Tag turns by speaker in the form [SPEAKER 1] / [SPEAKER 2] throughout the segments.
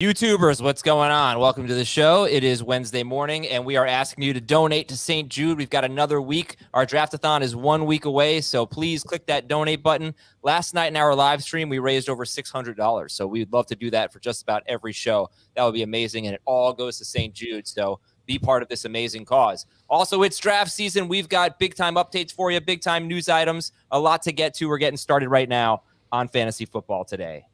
[SPEAKER 1] YouTubers, what's going on? Welcome to the show. It is Wednesday morning, and we are asking you to donate to St. Jude. We've got another week. Our draft-a-thon is 1 week away, so please click that donate button. Last night in our live stream, we raised over $600, so we'd love to do that for just about every show. That would be amazing, and it all goes to St. Jude, so be part of this amazing cause. Also, it's draft season. We've got big-time updates for you, big-time news items, a lot to get to. We're getting started right now on Fantasy Football Today.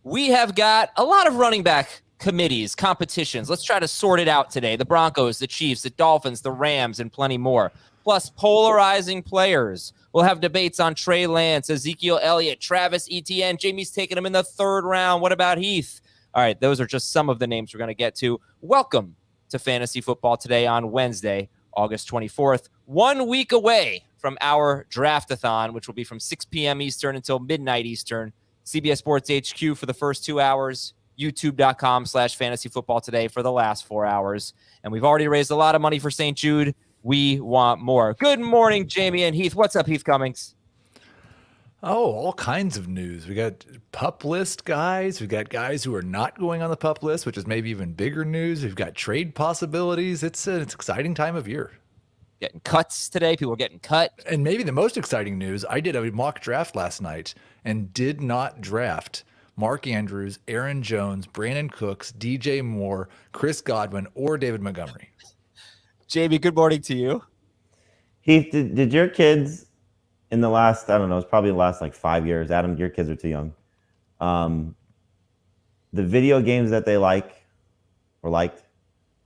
[SPEAKER 1] We have got a lot of running back committees, competitions. Let's try to sort it out today. The Broncos, the Chiefs, the Dolphins, the Rams, and plenty more. Plus, polarizing players. We'll have debates on Trey Lance, Ezekiel Elliott, Travis Etienne. Jamie's taking him in the third round. What about Heath? All right, those are just some of the names we're going to get to. Welcome to Fantasy Football Today on Wednesday, August 24th. 1 week away from our draft-a-thon, which will be from 6 p.m. Eastern until midnight Eastern. CBS Sports HQ for the first 2 hours, youtube.com/fantasyfootballtoday for the last 4 hours. And we've already raised a lot of money for St. Jude. We want more. Good morning, Jamie and Heath. What's up, Heath Cummings?
[SPEAKER 2] Oh, all kinds of news. We got pup list guys. We've got guys who are not going on the pup list, which is maybe even bigger news. We've got trade possibilities. It's an exciting time of year.
[SPEAKER 1] Getting cuts today. People are getting cut.
[SPEAKER 2] And maybe the most exciting news, I did a mock draft last night and did not draft Mark Andrews, Aaron Jones, Brandon Cooks, DJ Moore, Chris Godwin, or David Montgomery.
[SPEAKER 1] Jamie, good morning to you.
[SPEAKER 3] Heath, did your kids in the last, I don't know, it's probably the last like 5 years, Adam, your kids are too young, the video games that they liked,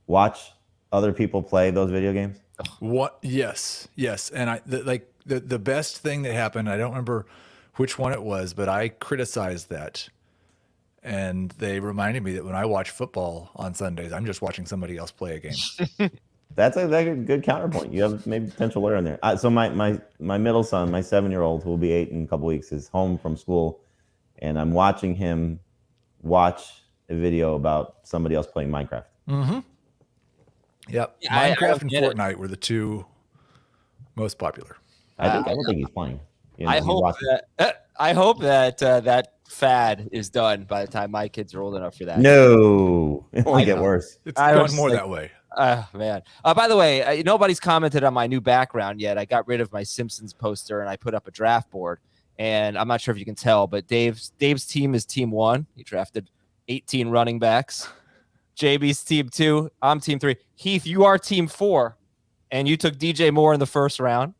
[SPEAKER 3] watch other people play those video games?
[SPEAKER 2] What? Yes. And the best thing that happened, I don't remember which one it was, but I criticized that. And they reminded me that when I watch football on Sundays, I'm just watching somebody else play a game.
[SPEAKER 3] That's a good counterpoint. You have maybe potential lawyer in there. So my middle son, my 7-year-old, who will be 8 in a couple weeks, is home from school, and I'm watching him watch a video about somebody else playing Minecraft.
[SPEAKER 2] Mm-hmm. Yep.
[SPEAKER 1] Yeah,
[SPEAKER 2] Minecraft and Fortnite were the two most popular.
[SPEAKER 3] I don't think he's playing. You know,
[SPEAKER 1] I hope that that fad is done by the time my kids are old enough for that.
[SPEAKER 3] No, it only get worse.
[SPEAKER 2] It's going more that way.
[SPEAKER 1] Oh, man. By the way, nobody's commented on my new background yet. I got rid of my Simpsons poster and I put up a draft board. And I'm not sure if you can tell, but Dave's team is team 1. He drafted 18 running backs. JB's team 2. I'm team 3. Heath, you are team 4. And you took DJ Moore in the first round.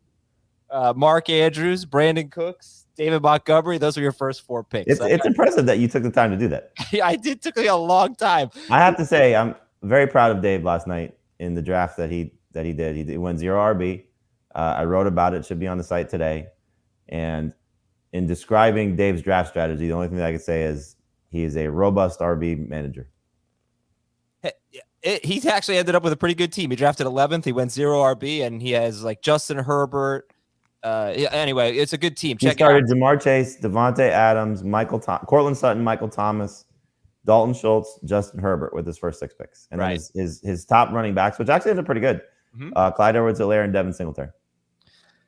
[SPEAKER 1] Mark Andrews, Brandon Cooks, David Montgomery. Those are your first 4 picks.
[SPEAKER 3] It's impressive that you took the time to do that.
[SPEAKER 1] Yeah, I did. Took me a long time.
[SPEAKER 3] I have to say, I'm very proud of Dave last night in the draft that he did. He went 0 RB. I wrote about it. It should be on the site today. And in describing Dave's draft strategy, the only thing that I could say is he is a robust RB manager.
[SPEAKER 1] He's actually ended up with a pretty good team. He drafted 11th. He went 0 RB, and he has like Justin Herbert. Anyway, it's a good team.
[SPEAKER 3] He started Jamar Chase, Devontae Adams, Cortland Sutton, Michael Thomas, Dalton Schultz, Justin Herbert with his first 6 picks. And then his top running backs, which actually ended up pretty good. Mm-hmm. Clyde Edwards-Helaire and Devin Singletary.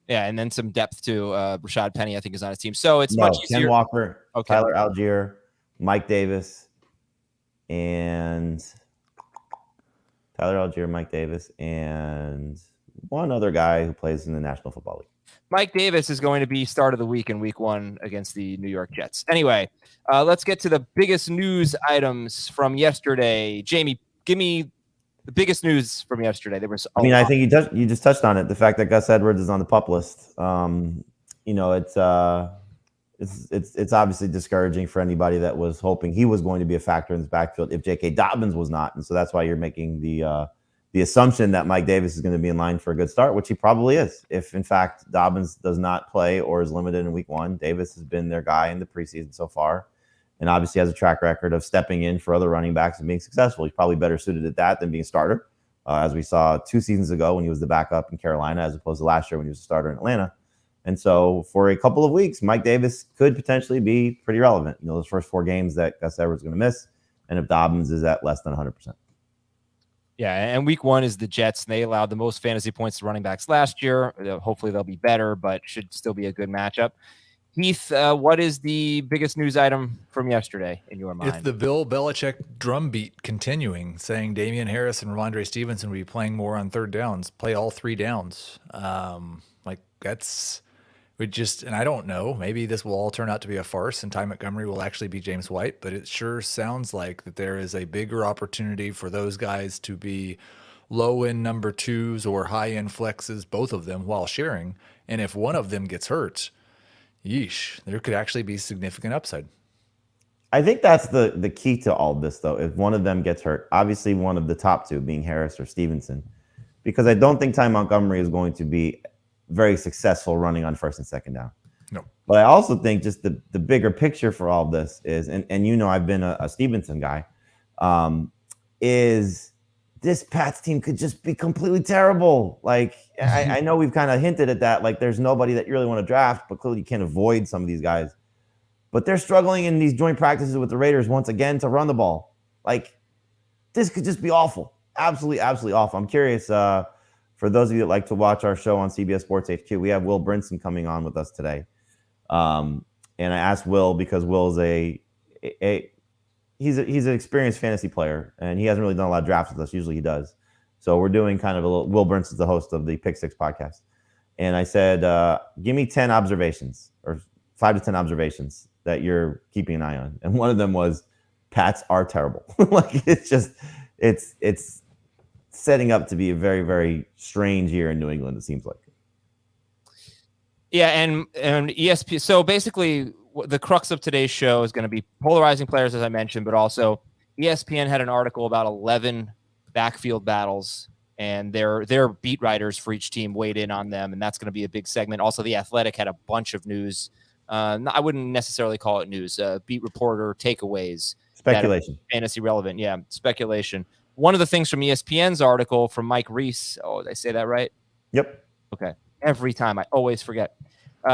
[SPEAKER 1] Yeah, and then some depth to Rashad Penny, I think, is on his team. So it's much easier.
[SPEAKER 3] Ken Walker, okay. Tyler Algier, Mike Davis, and one other guy who plays in the National Football League.
[SPEAKER 1] Mike Davis is going to be start of the week in week 1 against the New York Jets. Anyway, let's get to the biggest news items from yesterday. Jamie, give me the biggest news from yesterday. There was
[SPEAKER 3] I think you just touched on it. The fact that Gus Edwards is on the pup list. It's obviously discouraging for anybody that was hoping he was going to be a factor in this backfield if J.K. Dobbins was not. And so that's why you're making the assumption that Mike Davis is going to be in line for a good start, which he probably is. If, in fact, Dobbins does not play or is limited in week 1, Davis has been their guy in the preseason so far and obviously has a track record of stepping in for other running backs and being successful. He's probably better suited at that than being a starter, as we saw 2 seasons ago when he was the backup in Carolina as opposed to last year when he was a starter in Atlanta. And so for a couple of weeks, Mike Davis could potentially be pretty relevant. Those first 4 games that Gus Edwards is going to miss, and if Dobbins is at less than 100%.
[SPEAKER 1] Yeah, and week 1 is the Jets, and they allowed the most fantasy points to running backs last year. Hopefully they'll be better, but should still be a good matchup. Heath, what is the biggest news item from yesterday in your mind?
[SPEAKER 2] If the Bill Belichick drumbeat continuing, saying Damian Harris and Ramondre Stevenson will be playing more on third downs, play all 3 downs. And I don't know, maybe this will all turn out to be a farce and Ty Montgomery will actually be James White, but it sure sounds like that there is a bigger opportunity for those guys to be low-end number 2s or high-end flexes, both of them, while sharing. And if one of them gets hurt, yeesh, there could actually be significant upside.
[SPEAKER 3] I think that's the key to all this, though. If one of them gets hurt, obviously one of the top 2 being Harris or Stevenson, because I don't think Ty Montgomery is going to be very successful running on first and second down.
[SPEAKER 2] No.
[SPEAKER 3] But I also think just the bigger picture for all of this is, and I've been a Stevenson guy, is this Pats team could just be completely terrible. Like, I know we've kind of hinted at that. Like, there's nobody that you really want to draft, but clearly you can't avoid some of these guys. But they're struggling in these joint practices with the Raiders once again to run the ball. Like, this could just be awful. Absolutely, absolutely awful. I'm curious, for those of you that like to watch our show on CBS Sports HQ, we have Will Brinson coming on with us today. And I asked Will because Will's he's an experienced fantasy player, and he hasn't really done a lot of drafts with us. Usually he does. So we're doing kind of a little, Will Brinson's the host of the Pick Six podcast. And I said, give me 10 observations or 5 to 10 observations that you're keeping an eye on. And one of them was Pats are terrible. Like, it's setting up to be a very, very strange year in New England, it seems like.
[SPEAKER 1] Yeah, and ESPN. So basically, the crux of today's show is going to be polarizing players, as I mentioned, but also ESPN had an article about 11 backfield battles, and their beat writers for each team weighed in on them, and that's going to be a big segment. Also, The Athletic had a bunch of news. I wouldn't necessarily call it news. Beat reporter takeaways.
[SPEAKER 3] Speculation.
[SPEAKER 1] Fantasy relevant. Yeah, speculation. One of the things from ESPN's article from Mike Reese. Oh, did I say that right?
[SPEAKER 3] Yep.
[SPEAKER 1] Okay. Every time I always forget.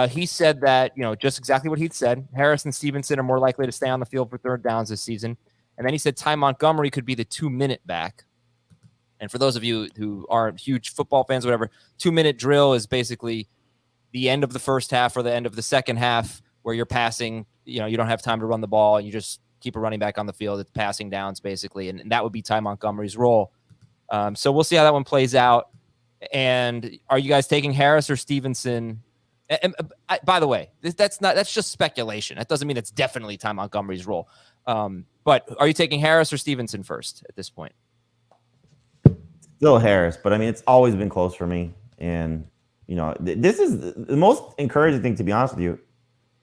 [SPEAKER 1] He said that, just exactly what he'd said. Harris and Stevenson are more likely to stay on the field for third downs this season. And then he said Ty Montgomery could be the 2-minute back. And for those of you who aren't huge football fans, whatever, 2-minute drill is basically the end of the first half or the end of the second half where you're passing, you don't have time to run the ball and you just keep a running back on the field. It's passing downs basically. And that would be Ty Montgomery's role. So we'll see how that one plays out. And are you guys taking Harris or Stevenson? And by the way, that's just speculation. That doesn't mean it's definitely Ty Montgomery's role. But are you taking Harris or Stevenson first at this point?
[SPEAKER 3] Still Harris, but I mean, it's always been close for me. And, this is the most encouraging thing, to be honest with you,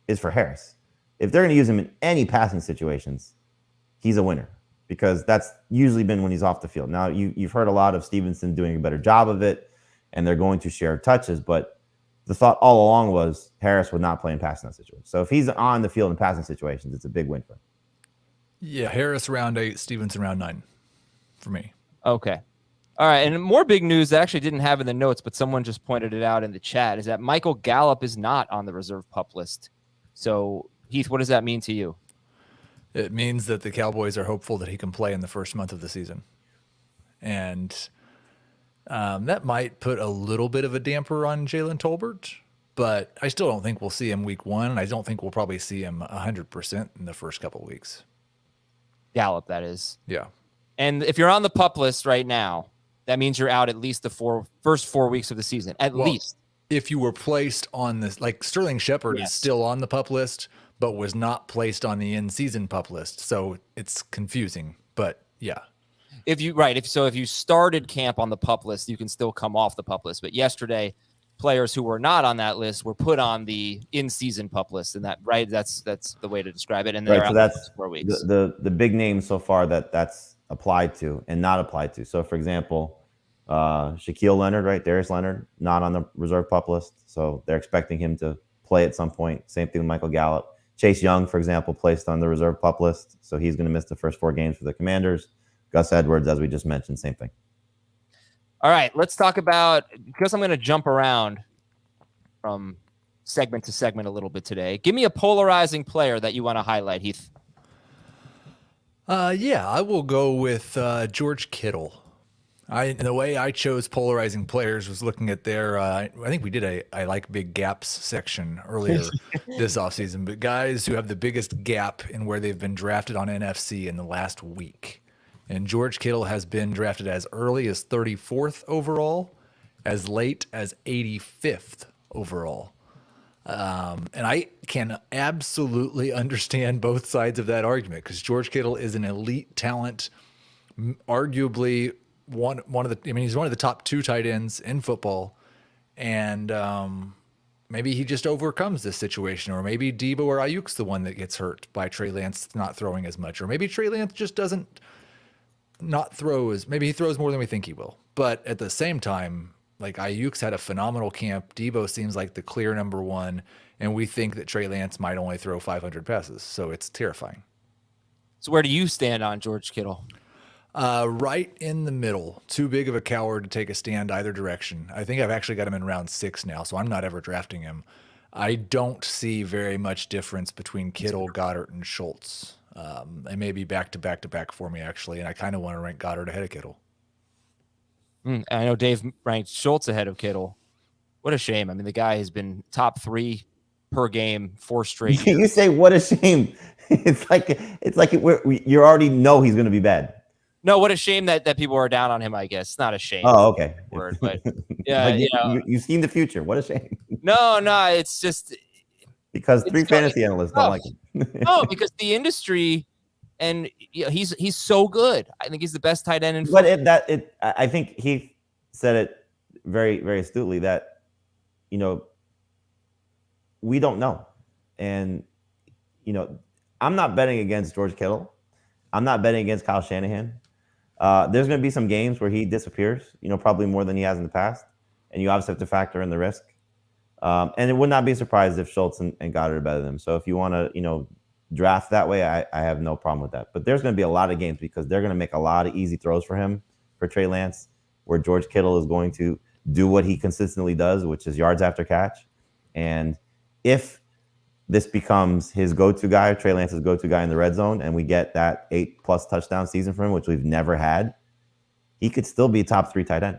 [SPEAKER 3] is for Harris. If they're going to use him in any passing situations, he's a winner, because that's usually been when he's off the field. Now, you've heard a lot of Stevenson doing a better job of it, and they're going to share touches, but the thought all along was Harris would not play in passing situations. So if he's on the field in passing situations, it's a big win for him.
[SPEAKER 2] Yeah, Harris round 8, Stevenson round 9 for me.
[SPEAKER 1] Okay. All right, and more big news that I actually didn't have in the notes, but someone just pointed it out in the chat, is that Michael Gallup is not on the reserve PUP list. So, Heath, what does that mean to you?
[SPEAKER 2] It means that the Cowboys are hopeful that he can play in the first month of the season. And that might put a little bit of a damper on Jalen Tolbert, but I still don't think we'll see him week 1, and I don't think we'll probably see him 100% in the first couple of weeks.
[SPEAKER 1] Gallup, that is.
[SPEAKER 2] Yeah.
[SPEAKER 1] And if you're on the PUP list right now, that means you're out at least the first 4 weeks of the season, at least.
[SPEAKER 2] If you were placed on this, like Sterling Shepard is still on the PUP list, but was not placed on the in-season PUP list. So it's confusing, but yeah.
[SPEAKER 1] If you started camp on the PUP list, you can still come off the PUP list. But yesterday, players who were not on that list were put on the in-season PUP list, and that's the way to describe it. And they're out
[SPEAKER 3] that's
[SPEAKER 1] 4 weeks.
[SPEAKER 3] The big names so far that's applied to and not applied to. So, for example, Shaquille Leonard, right? Darius Leonard, not on the reserve PUP list. So they're expecting him to play at some point. Same thing with Michael Gallup. Chase Young, for example, placed on the reserve PUP list. So he's going to miss the first 4 games for the Commanders. Gus Edwards, as we just mentioned, same thing.
[SPEAKER 1] All right, let's talk about, because I'm going to jump around from segment to segment a little bit today. Give me a polarizing player that you want to highlight, Heath.
[SPEAKER 2] Yeah, I will go with George Kittle. The way I chose polarizing players was looking at their. I think we did a I like big gaps section earlier this offseason, but guys who have the biggest gap in where they've been drafted on NFC in the last week. And George Kittle has been drafted as early as 34th overall, as late as 85th overall. And I can absolutely understand both sides of that argument because George Kittle is an elite talent, arguably one of the. I mean, he's one of the top 2 tight ends in football, and maybe he just overcomes this situation, or maybe Debo or Ayuk's the one that gets hurt by Trey Lance not throwing as much, or maybe Trey Lance just doesn't not throw as maybe he throws more than we think he will. But at the same time, like Ayuk's had a phenomenal camp. Debo seems like the clear number 1, and we think that Trey Lance might only throw 500 passes, so it's terrifying.
[SPEAKER 1] So where do you stand on George Kittle?
[SPEAKER 2] Right in the middle. Too big of a coward to take a stand either direction. I think I've actually got him in round 6 now, so I'm not ever drafting him. I don't see very much difference between Kittle, Goddard, and Schultz. They may be back to back for me, actually, and I kind of want to rank Goddard ahead of Kittle.
[SPEAKER 1] I know Dave ranked Schultz ahead of Kittle. What a shame. I mean, the guy has been top 3 per game 4 straight years.
[SPEAKER 3] You say, what a shame. It's like you already know he's going to be bad.
[SPEAKER 1] No, what a shame that people are down on him, I guess. It's not a shame.
[SPEAKER 3] Oh, okay.
[SPEAKER 1] Word, but yeah,
[SPEAKER 3] like you've seen the future. What a shame.
[SPEAKER 1] No, it's just
[SPEAKER 3] because 3 fantasy analysts don't like him.
[SPEAKER 1] No, because the industry, and he's so good. I think he's the best tight end in
[SPEAKER 3] football. But I think he said it very, very astutely that, we don't know. And, I'm not betting against George Kittle. I'm not betting against Kyle Shanahan. There's going to be some games where he disappears, probably more than he has in the past. And you obviously have to factor in the risk. And it would not be surprised if Schultz and Goddard are better than him. So if you want to, draft that way, I have no problem with that. But there's going to be a lot of games because they're going to make a lot of easy throws for him, for Trey Lance, where George Kittle is going to do what he consistently does, which is yards after catch. And if this becomes his go-to guy, Trey Lance's go-to guy in the red zone, and we get that 8+ touchdown season for him, which we've never had, he could still be a top 3 tight end.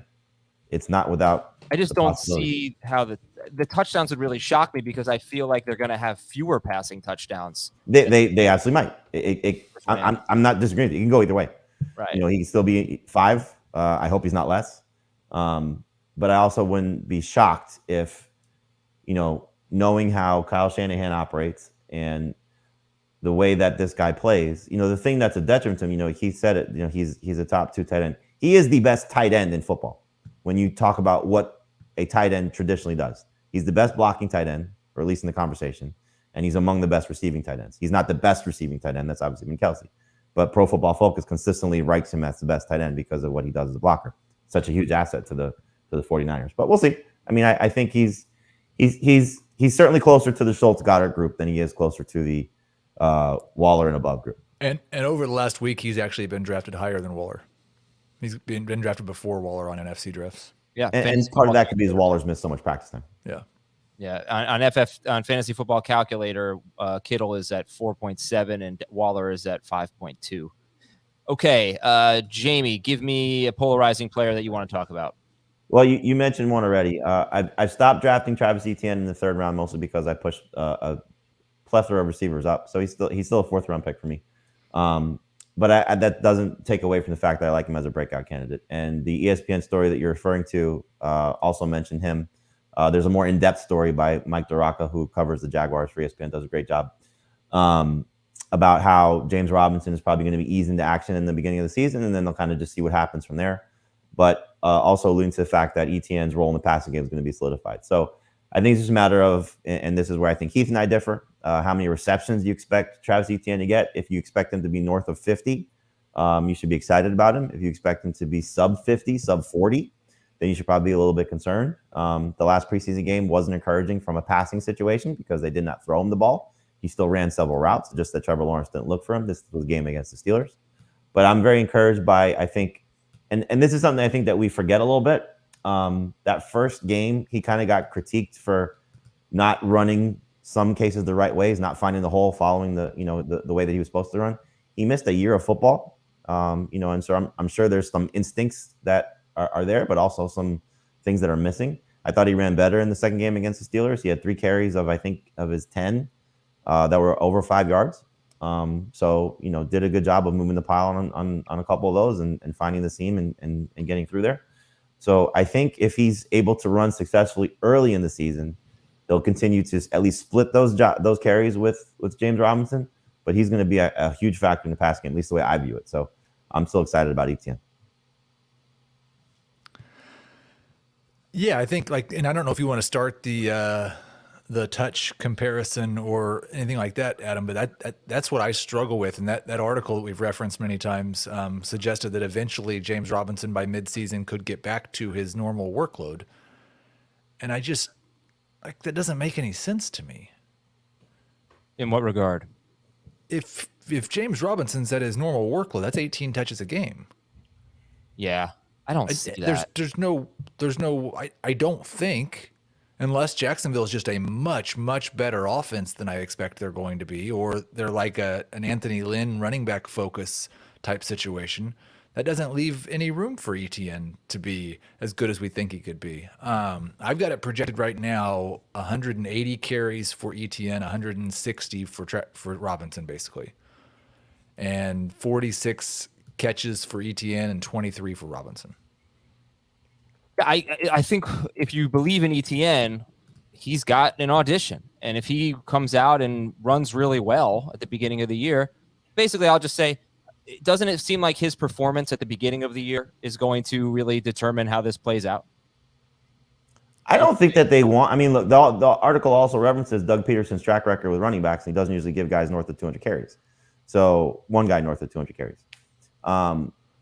[SPEAKER 3] It's not without.
[SPEAKER 1] I just don't see how the touchdowns would really shock me because I feel like they're going to have fewer passing touchdowns.
[SPEAKER 3] They absolutely might. I'm not disagreeing. It can go either way.
[SPEAKER 1] Right.
[SPEAKER 3] He can still be 5. I hope he's not less. But I also wouldn't be shocked if, knowing how Kyle Shanahan operates and the way that this guy plays, the thing that's a detriment to him, he said it, he's a top 2 tight end. He is the best tight end in football. When you talk about what a tight end traditionally does, he's the best blocking tight end, or at least in the conversation, and he's among the best receiving tight ends. He's not the best receiving tight end. That's obviously been Kelsey, but Pro Football Focus consistently ranks him as the best tight end because of what he does as a blocker. Such a huge asset to the 49ers. But we'll see. I mean, I think he's certainly closer to the Schultz Goddard group than he is closer to the Waller and above group.
[SPEAKER 2] And over the last week, he's actually been drafted higher than Waller. He's been drafted before Waller on NFC drafts.
[SPEAKER 1] Yeah,
[SPEAKER 3] and part of that could be his Waller's missed so much practice time.
[SPEAKER 1] Yeah. On Fantasy Football Calculator, Kittle is at 4.7 and Waller is at 5.2. Okay, Jamie, give me a polarizing player that you want to talk about.
[SPEAKER 3] Well, you mentioned one already. I've stopped drafting Travis Etienne in the 3rd round mostly because I pushed a plethora of receivers up. So he's still a 4th round pick for me. But that doesn't take away from the fact that I like him as a breakout candidate. And the ESPN story that you're referring to also mentioned him. There's a more in-depth story by Mike Duraca, who covers the Jaguars for ESPN, does a great job, about how James Robinson is probably going to be eased into action in the beginning of the season, and then they'll kind of just see what happens from there. But also alluding to the fact that Etienne's role in the passing game is going to be solidified. So I think it's just a matter of, and this is where I think Heath and I differ, how many receptions you expect Travis Etienne to get. If you expect him to be north of 50, you should be excited about him. If you expect him to be sub 50, sub 40, then you should probably be a little bit concerned. The last preseason game wasn't encouraging from a passing situation because they did not throw him the ball. He still ran several routes, just that Trevor Lawrence didn't look for him. This was a game against the Steelers. But I'm very encouraged by, I think, and this is something I think that we forget a little bit. That first game, he kind of got critiqued for not running some cases the right ways, not finding the hole, following the way that he was supposed to run. He missed a year of football And so I'm sure there's some instincts that are there, but also some things that are missing. I thought he ran better in the second game against the Steelers. He had 3 carries of his 10 that were over 5 yards. So did a good job of moving the pile on a couple of those and finding the seam and getting through there. So I think if he's able to run successfully early in the season, they'll continue to at least split those carries with James Robinson. But he's going to be a huge factor in the pass game, at least the way I view it. So I'm still excited about Etienne.
[SPEAKER 2] Yeah, I think and I don't know if you want to start the touch comparison or anything like that, Adam, but that's what I struggle with. And that article that we've referenced many times suggested that eventually James Robinson by midseason could get back to his normal workload. And I just that doesn't make any sense to me.
[SPEAKER 1] In what regard?
[SPEAKER 2] If James Robinson's at his normal workload, that's 18 touches a game.
[SPEAKER 1] Yeah, I don't see that.
[SPEAKER 2] I don't think, unless Jacksonville is just a much, much better offense than I expect they're going to be, or they're like an Anthony Lynn running back focus type situation, that doesn't leave any room for Etienne to be as good as we think he could be. I've got it projected right now, 180 carries for Etienne, 160 for Robinson, basically. And 46 catches for Etienne and 23 for Robinson.
[SPEAKER 1] I think if you believe in Etienne, he's got an audition. And if he comes out and runs really well at the beginning of the year, basically I'll just say, doesn't it seem like his performance at the beginning of the year is going to really determine how this plays out?
[SPEAKER 3] I don't think that they want. I mean, look, the article also references Doug Peterson's track record with running backs, and he doesn't usually give guys north of 200 carries. So one guy north of 200 carries.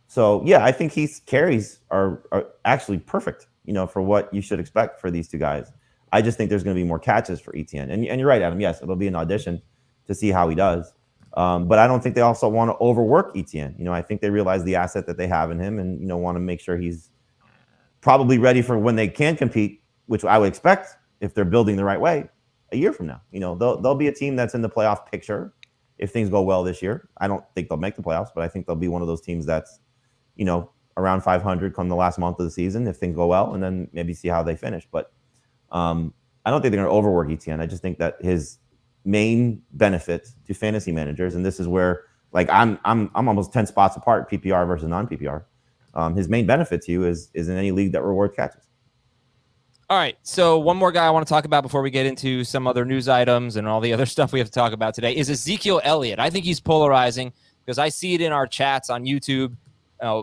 [SPEAKER 3] So yeah, I think his carries are actually perfect, for what you should expect for these two guys. I just think there's going to be more catches for Etienne. And you're right, Adam. Yes, it'll be an audition to see how he does. But I don't think they also want to overwork Etienne. I think they realize the asset that they have in him and, want to make sure he's probably ready for when they can compete, which I would expect if they're building the right way a year from now. They'll be a team that's in the playoff picture if things go well this year. I don't think they'll make the playoffs, but I think they'll be one of those teams that's, around 500 come the last month of the season if things go well, and then maybe see how they finish. But I don't think they're going to overwork Etienne. I just think that his main benefit to fantasy managers, and this is where I'm almost 10 spots apart, PPR versus non-PPR. His main benefit to you is in any league that rewards catches.
[SPEAKER 1] All right, so one more guy I want to talk about before we get into some other news items and all the other stuff we have to talk about today is Ezekiel Elliott. I think he's polarizing because I see it in our chats on YouTube.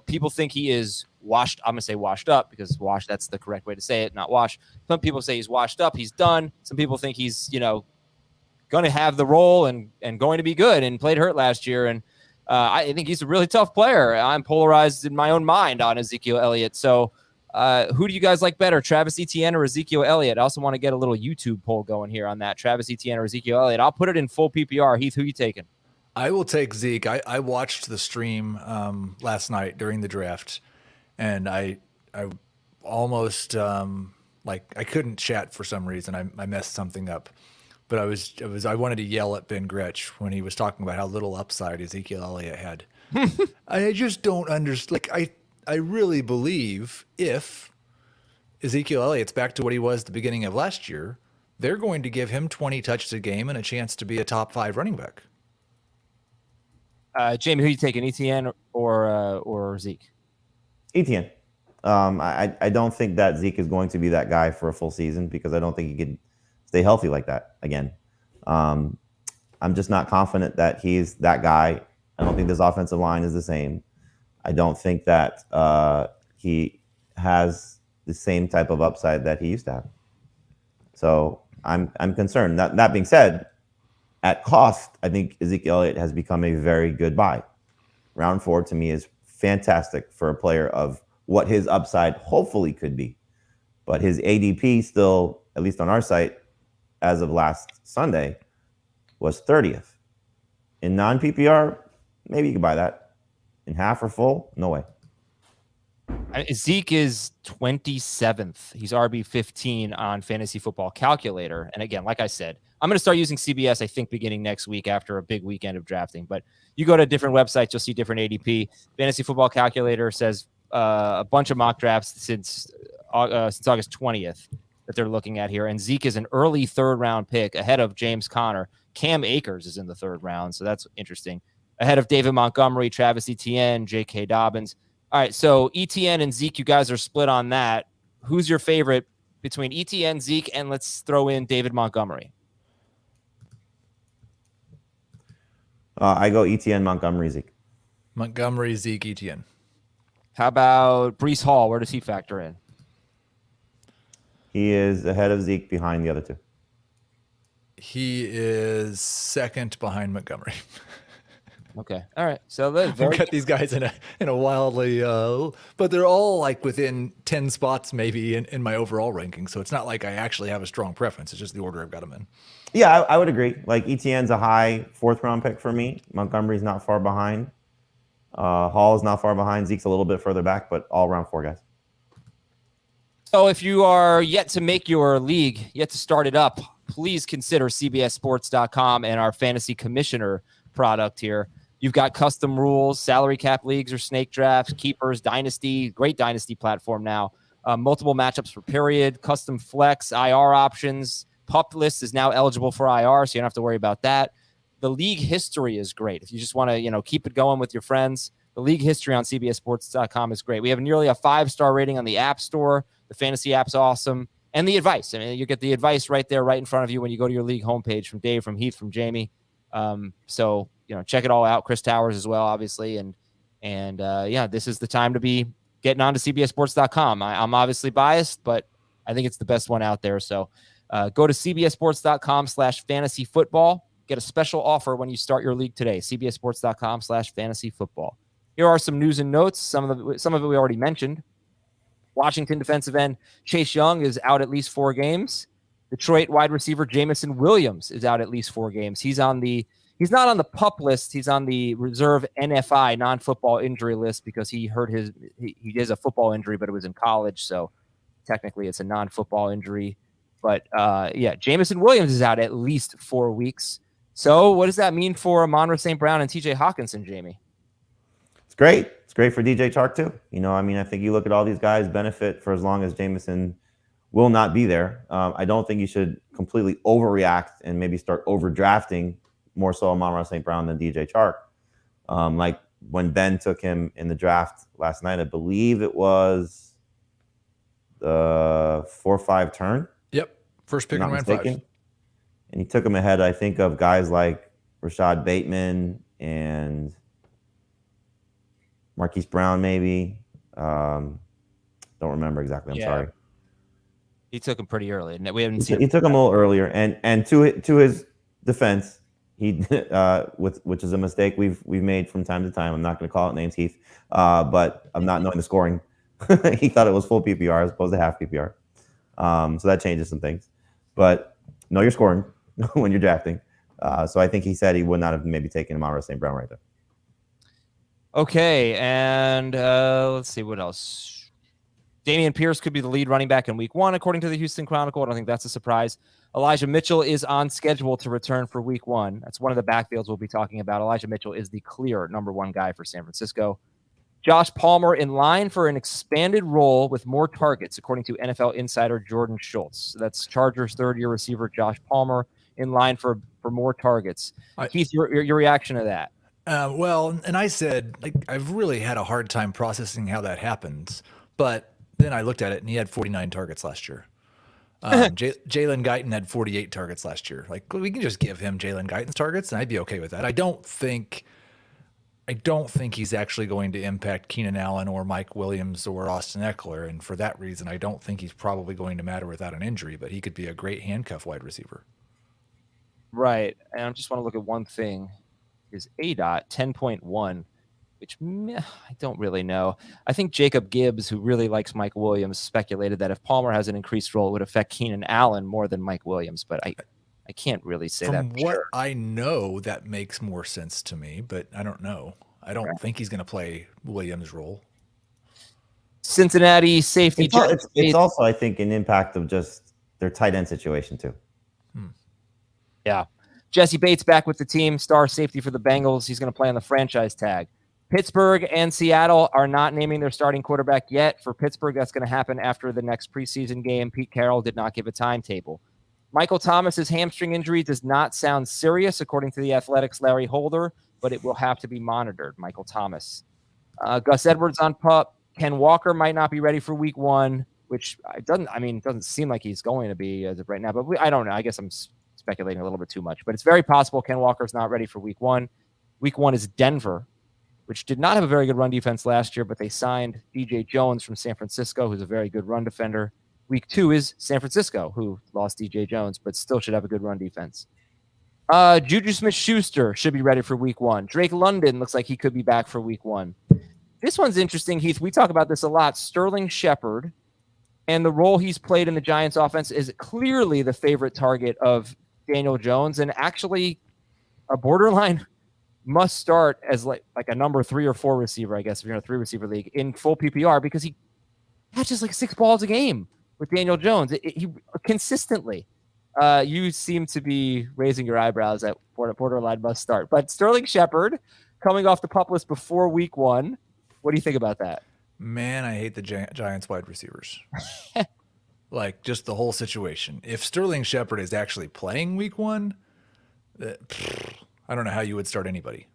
[SPEAKER 1] People think he is washed. I'm going to say washed up because washed, that's the correct way to say it, not wash. Some people say he's washed up. He's done. Some people think he's, going to have the role and going to be good and played hurt last year. And I think he's a really tough player. I'm polarized in my own mind on Ezekiel Elliott. So who do you guys like better, Travis Etienne or Ezekiel Elliott? I also want to get a little YouTube poll going here on that. Travis Etienne or Ezekiel Elliott. I'll put it in full PPR. Heath, who you taking?
[SPEAKER 2] I will take Zeke. I watched the stream last night during the draft, and I almost I couldn't chat for some reason. I messed something up. But I wanted to yell at Ben Gretsch when he was talking about how little upside Ezekiel Elliott had. I just don't understand. I really believe if Ezekiel Elliott's back to what he was at the beginning of last year, they're going to give him 20 touches a game and a chance to be a top 5 running back.
[SPEAKER 1] Jamie, who are you taking, Etienne or Zeke?
[SPEAKER 3] Etienne. I don't think that Zeke is going to be that guy for a full season because I don't think he could stay healthy like that again. I'm just not confident that he's that guy. I don't think this offensive line is the same. I don't think that he has the same type of upside that he used to have. So I'm concerned. That being said, at cost, I think Ezekiel Elliott has become a very good buy. Round 4 to me is fantastic for a player of what his upside hopefully could be. But his ADP still, at least on our site, as of last Sunday, was 30th. In non-PPR, maybe you could buy that. In half or full, no way.
[SPEAKER 1] Zeke is 27th. He's RB 15 on Fantasy Football Calculator. And again, like I said, I'm going to start using CBS, I think, beginning next week after a big weekend of drafting. But you go to different websites, you'll see different ADP. Fantasy Football Calculator says a bunch of mock drafts since August 20th that they're looking at here. And Zeke is an early third-round pick ahead of James Conner. Cam Akers is in the third round, so that's interesting. Ahead of David Montgomery, Travis Etienne, J.K. Dobbins. All right, so Etienne and Zeke, you guys are split on that. Who's your favorite between Etienne, Zeke, and let's throw in David Montgomery?
[SPEAKER 3] I go Etienne, Montgomery, Zeke.
[SPEAKER 2] Montgomery, Zeke, Etienne.
[SPEAKER 1] How about Breece Hall? Where does he factor in?
[SPEAKER 3] He is ahead of Zeke, behind the other two.
[SPEAKER 2] He is second behind Montgomery.
[SPEAKER 1] Okay. All right. So I've
[SPEAKER 2] got these guys in a wildly, but they're all like within 10 spots maybe in my overall ranking. So it's not like I actually have a strong preference. It's just the order I've got them in.
[SPEAKER 3] Yeah, I would agree. Like Etienne's a high 4th round pick for me. Montgomery's not far behind. Hall's not far behind. Zeke's a little bit further back, but all around 4 guys.
[SPEAKER 1] So if you are yet to make your league, yet to start it up, please consider CBSSports.com and our fantasy commissioner product here. You've got custom rules, salary cap leagues or snake drafts, keepers, dynasty, great dynasty platform now, multiple matchups per period, custom flex, IR options. Pup list is now eligible for IR, so you don't have to worry about that. The league history is great. If you just want to, keep it going with your friends, the league history on CBSSports.com is great. We have nearly a 5-star rating on the App Store. The fantasy app's awesome. And the advice. I mean, you get the advice right there, right in front of you when you go to your league homepage from Dave, from Heath, from Jamie. So, check it all out. Chris Towers as well, obviously. And this is the time to be getting on to CBSSports.com. I'm obviously biased, but I think it's the best one out there. So go to CBSSports.com/fantasyfootball. Get a special offer when you start your league today. CBSSports.com/fantasyfootball. Here are some news and notes. Some of it we already mentioned. Washington defensive end Chase Young is out at least 4 games. Detroit wide receiver Jamison Williams is out at least 4 games. He's not on the PUP list. He's on the reserve NFI, non-football injury list, because he hurt he has a football injury, but it was in college. So technically it's a non-football injury. But Jamison Williams is out at least 4 weeks. So what does that mean for Mon-Fri St. Brown and TJ Hawkinson, Jamie?
[SPEAKER 3] It's great. It's great for DJ Chark too. I think you look at all these guys benefit for as long as Jamison will not be there. I don't think you should completely overreact and maybe start overdrafting more so Mon-Fri St. Brown than DJ Chark. Like when Ben took him in the draft last night, I believe it was the 4-5 turn.
[SPEAKER 2] Yep. First pick in round 5.
[SPEAKER 3] And he took him ahead, I think, of guys like Rashad Bateman and Marquise Brown, maybe. Don't remember exactly. I'm sorry.
[SPEAKER 1] He took him pretty early. We haven't seen.
[SPEAKER 3] He took him a little earlier, and to his defense, he which is a mistake we've made from time to time. I'm not going to call out names, Heath, but I'm not knowing the scoring. He thought it was full PPR as opposed to half PPR, so that changes some things. But know your scoring when you're drafting. So I think he said he would not have maybe taken Mon-Fri St. Brown right there.
[SPEAKER 1] Okay, and let's see what else. Dameon Pierce could be the lead running back in week 1, according to the Houston Chronicle. I don't think that's a surprise. Elijah Mitchell is on schedule to return for week 1. That's one of the backfields we'll be talking about. Elijah Mitchell is the clear number 1 guy for San Francisco. Josh Palmer in line for an expanded role with more targets, according to NFL insider Jordan Schultz. That's Chargers third-year receiver Josh Palmer in line for more targets. Keith, your reaction to that?
[SPEAKER 2] Well, and I said, I've really had a hard time processing how that happens. But then I looked at it, and he had 49 targets last year. Jalen Guyton had 48 targets last year. We can just give him Jalen Guyton's targets, and I'd be okay with that. I don't think he's actually going to impact Keenan Allen or Mike Williams or Austin Eckler, and for that reason, I don't think he's probably going to matter without an injury. But he could be a great handcuff wide receiver.
[SPEAKER 1] Right, and I just want to look at one thing. Is ADOT 10.1, which I don't really know. I think Jacob Gibbs, who really likes Mike Williams, speculated that if Palmer has an increased role, it would affect Keenan Allen more than Mike Williams, but I can't really say that.
[SPEAKER 2] From what I know, that makes more sense to me, but I don't know. I don't think he's going to play Williams' role.
[SPEAKER 1] Cincinnati safety.
[SPEAKER 3] It's also, I think, an impact of just their tight end situation too.
[SPEAKER 1] Yeah. Jesse Bates back with the team, star safety for the Bengals. He's going to play on the franchise tag. Pittsburgh and Seattle are not naming their starting quarterback yet. For Pittsburgh, that's going to happen after the next preseason game. Pete Carroll did not give a timetable. Michael Thomas's hamstring injury does not sound serious, according to the Athletics' Larry Holder, but it will have to be monitored. Michael Thomas. Gus Edwards on PUP. Ken Walker might not be ready for week 1, which it doesn't seem like he's going to be as of right now, but I don't know. I guess I'm speculating a little bit too much, but it's very possible Ken Walker's not ready for week 1. Week 1 is Denver, which did not have a very good run defense last year, but they signed DJ Jones from San Francisco, who's a very good run defender. Week 2 is San Francisco, who lost DJ Jones, but still should have a good run defense. Juju Smith-Schuster should be ready for week 1. Drake London looks like he could be back for week 1. This one's interesting, Heath. We talk about this a lot. Sterling Shepard and the role he's played in the Giants offense is clearly the favorite target of Daniel Jones, and actually a borderline must start as like a number 3 or 4 receiver, I guess, if you're in a 3 receiver league in full PPR, because he catches like 6 balls a game with Daniel Jones. He consistently. You seem to be raising your eyebrows at borderline must start. But Sterling Shepard coming off the PUP list before week 1. What do you think about that?
[SPEAKER 2] Man, I hate the Giants wide receivers. Like, just the whole situation. If Sterling Shepard is actually playing week 1, I don't know how you would start anybody.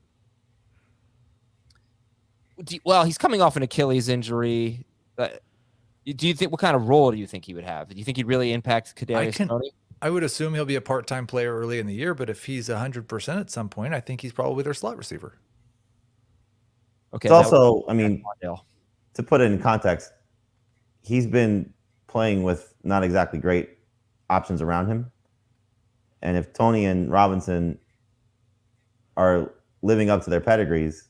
[SPEAKER 1] Well, he's coming off an Achilles injury. Do you think, what kind of role do you think he would have? Do you think he'd really impact Kadarius Toney?
[SPEAKER 2] I would assume he'll be a part-time player early in the year, but if he's 100% at some point, I think he's probably their slot receiver.
[SPEAKER 3] Okay. It's also, I mean, to put it in context, he's been playing with not exactly great options around him. And if Toney and Robinson are living up to their pedigrees,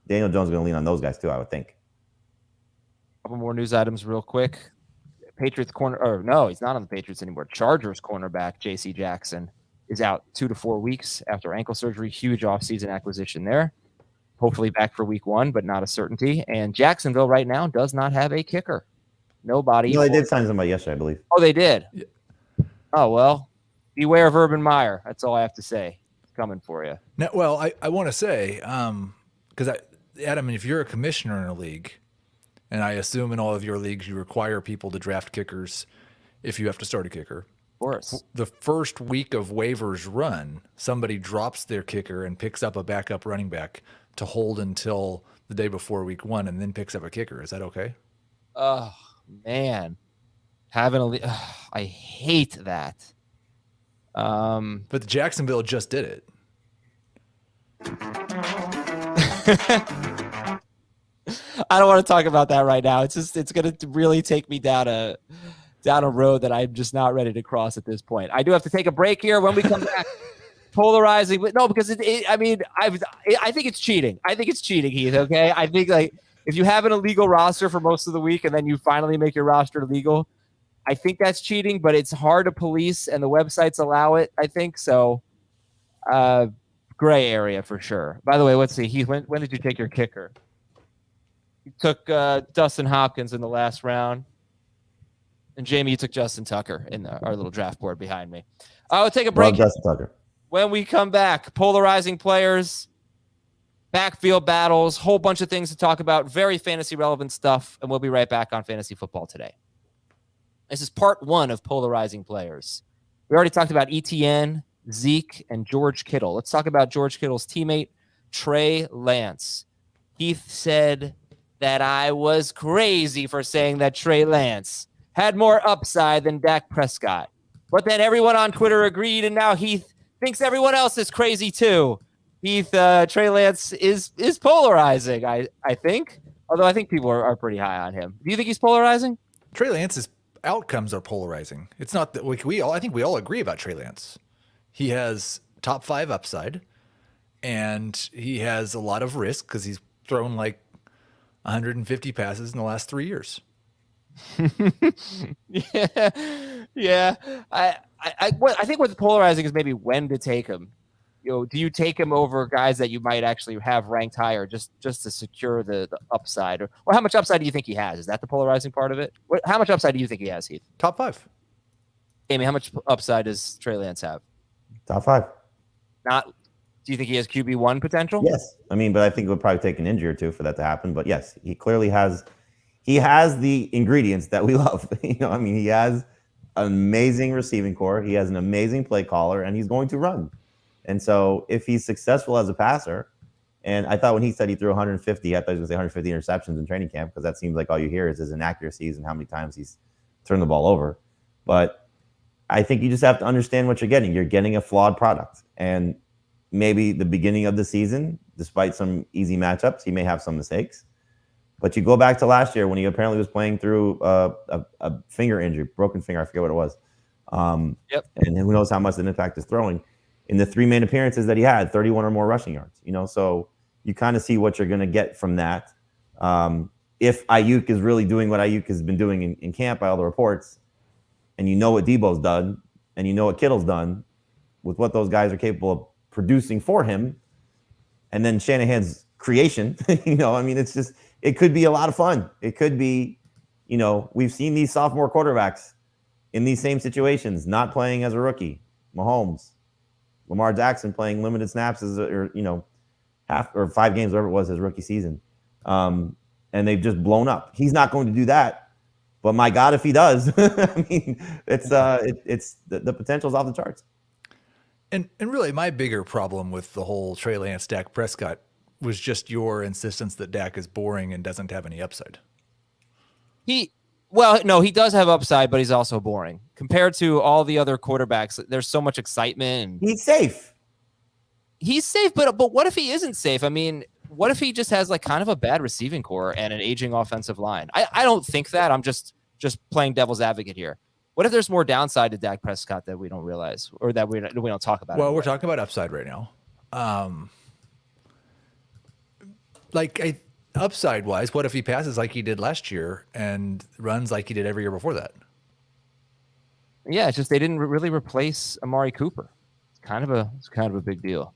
[SPEAKER 3] Daniel Jones is going to lean on those guys too, I would think.
[SPEAKER 1] A couple more news items real quick. Patriots he's not on the Patriots anymore. Chargers cornerback J.C. Jackson is out 2 to 4 weeks after ankle surgery. Huge offseason acquisition there. Hopefully back for week 1, but not a certainty. And Jacksonville right now does not have a kicker. Nobody.
[SPEAKER 3] No, they did sign somebody yesterday, I believe.
[SPEAKER 1] Oh, they did?
[SPEAKER 2] Yeah.
[SPEAKER 1] Oh, well, beware of Urban Meyer. That's all I have to say. It's coming for you.
[SPEAKER 2] Now, well, I want to say, because Adam, if you're a commissioner in a league, and I assume in all of your leagues you require people to draft kickers if you have to start a kicker.
[SPEAKER 1] Of course.
[SPEAKER 2] The first week of waivers run, somebody drops their kicker and picks up a backup running back to hold until the day before week 1 and then picks up a kicker. Is that okay?
[SPEAKER 1] Oh, man. I hate that.
[SPEAKER 2] But the Jacksonville just did it.
[SPEAKER 1] I don't want to talk about that right now. It's going to really take me down a road that I'm just not ready to cross at this point. I do have to take a break here. When we come back, polarizing, but no, because I think it's cheating. I think it's cheating, Heath. Okay, I think like if you have an illegal roster for most of the week and then you finally make your roster legal, I think that's cheating. But it's hard to police, and the websites allow it. I think so. Gray area for sure. By the way, let's see, Heath. When did you take your kicker? You took Dustin Hopkins in the last round. And Jamie, you took Justin Tucker in our little draft board behind me. I'll take a break.
[SPEAKER 3] Justin Tucker.
[SPEAKER 1] When we come back, polarizing players, backfield battles, whole bunch of things to talk about, very fantasy relevant stuff, and we'll be right back on Fantasy Football Today. This is part 1 of polarizing players. We already talked about Etienne, Zeke, and George Kittle. Let's talk about George Kittle's teammate, Trey Lance. Heath said that I was crazy for saying that Trey Lance had more upside than Dak Prescott. But then everyone on Twitter agreed, and now Heath thinks everyone else is crazy too. Heath, Trey Lance is polarizing, I think. Although I think people are pretty high on him. Do you think he's polarizing?
[SPEAKER 2] Trey Lance's outcomes are polarizing. It's not that I think we all agree about Trey Lance. He has top 5 upside, and he has a lot of risk because he's thrown like 150 passes in the last 3 years.
[SPEAKER 1] Yeah. I think what's polarizing is maybe when to take him. Do you take him over guys that you might actually have ranked higher just to secure the upside, or how much upside do you think he has? Is that the polarizing part of it? How much upside do you think he has, Heath?
[SPEAKER 2] Top 5.
[SPEAKER 1] Amy, how much upside does Trey Lance have?
[SPEAKER 3] Top 5.
[SPEAKER 1] Not. Do you think he has QB1 potential?
[SPEAKER 3] Yes. I mean, but I think it would probably take an injury or two for that to happen. But yes, he clearly has. He has the ingredients that we love. I mean, he has an amazing receiving core. He has an amazing play caller, and he's going to run. And so, if he's successful as a passer, and I thought when he said he threw 150, I thought he was going to say 150 interceptions in training camp, because that seems like all you hear is his inaccuracies and how many times he's turned the ball over. But I think you just have to understand what you're getting. You're getting a flawed product, and maybe the beginning of the season, despite some easy matchups, he may have some mistakes. But you go back to last year when he apparently was playing through a finger injury, broken finger, I forget what it was.
[SPEAKER 1] Yep.
[SPEAKER 3] And who knows how much an impact is throwing. In the 3 main appearances that he had, 31 or more rushing yards. So you kind of see what you're going to get from that. If Ayuk is really doing what Ayuk has been doing in camp by all the reports, and you know what Debo's done, and you know what Kittle's done, with what those guys are capable of producing for him, and then Shanahan's creation, I mean, it's just, it could be a lot of fun. It could be, we've seen these sophomore quarterbacks in these same situations, not playing as a rookie. Mahomes, Lamar Jackson playing limited snaps half or 5 games, whatever it was, his rookie season. And they've just blown up. He's not going to do that, but my God, if he does, I mean, it's the potential is off the charts.
[SPEAKER 2] And really, my bigger problem with the whole Trey Lance, Dak Prescott was just your insistence that Dak is boring and doesn't have any upside.
[SPEAKER 1] He does have upside, but he's also boring compared to all the other quarterbacks. There's so much excitement. And
[SPEAKER 3] he's safe.
[SPEAKER 1] But what if he isn't safe? I mean, what if he just has like kind of a bad receiving core and an aging offensive line? I don't think that. I'm just playing devil's advocate here. What if there's more downside to Dak Prescott that we don't realize, or that we don't talk about?
[SPEAKER 2] Well, we're talking about upside right now. Upside wise, what if he passes like he did last year and runs like he did every year before that?
[SPEAKER 1] Yeah, it's just they didn't really replace Amari Cooper. It's kind of a big deal.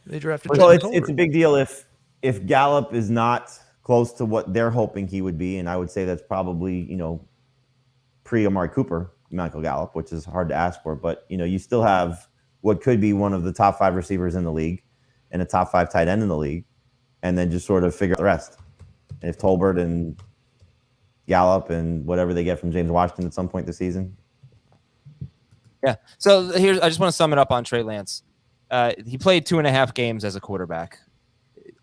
[SPEAKER 2] They drafted.
[SPEAKER 3] Well, it's a big deal if Gallup is not close to what they're hoping he would be, and I would say that's probably pre Amari Cooper, Michael Gallup, which is hard to ask for. But you still have what could be one of the top 5 receivers in the league and a top 5 tight end in the league, and then just sort of figure out the rest. And if Tolbert and Gallup and whatever they get from James Washington at some point this season.
[SPEAKER 1] Yeah. So I just want to sum it up on Trey Lance. He played 2.5 games as a quarterback.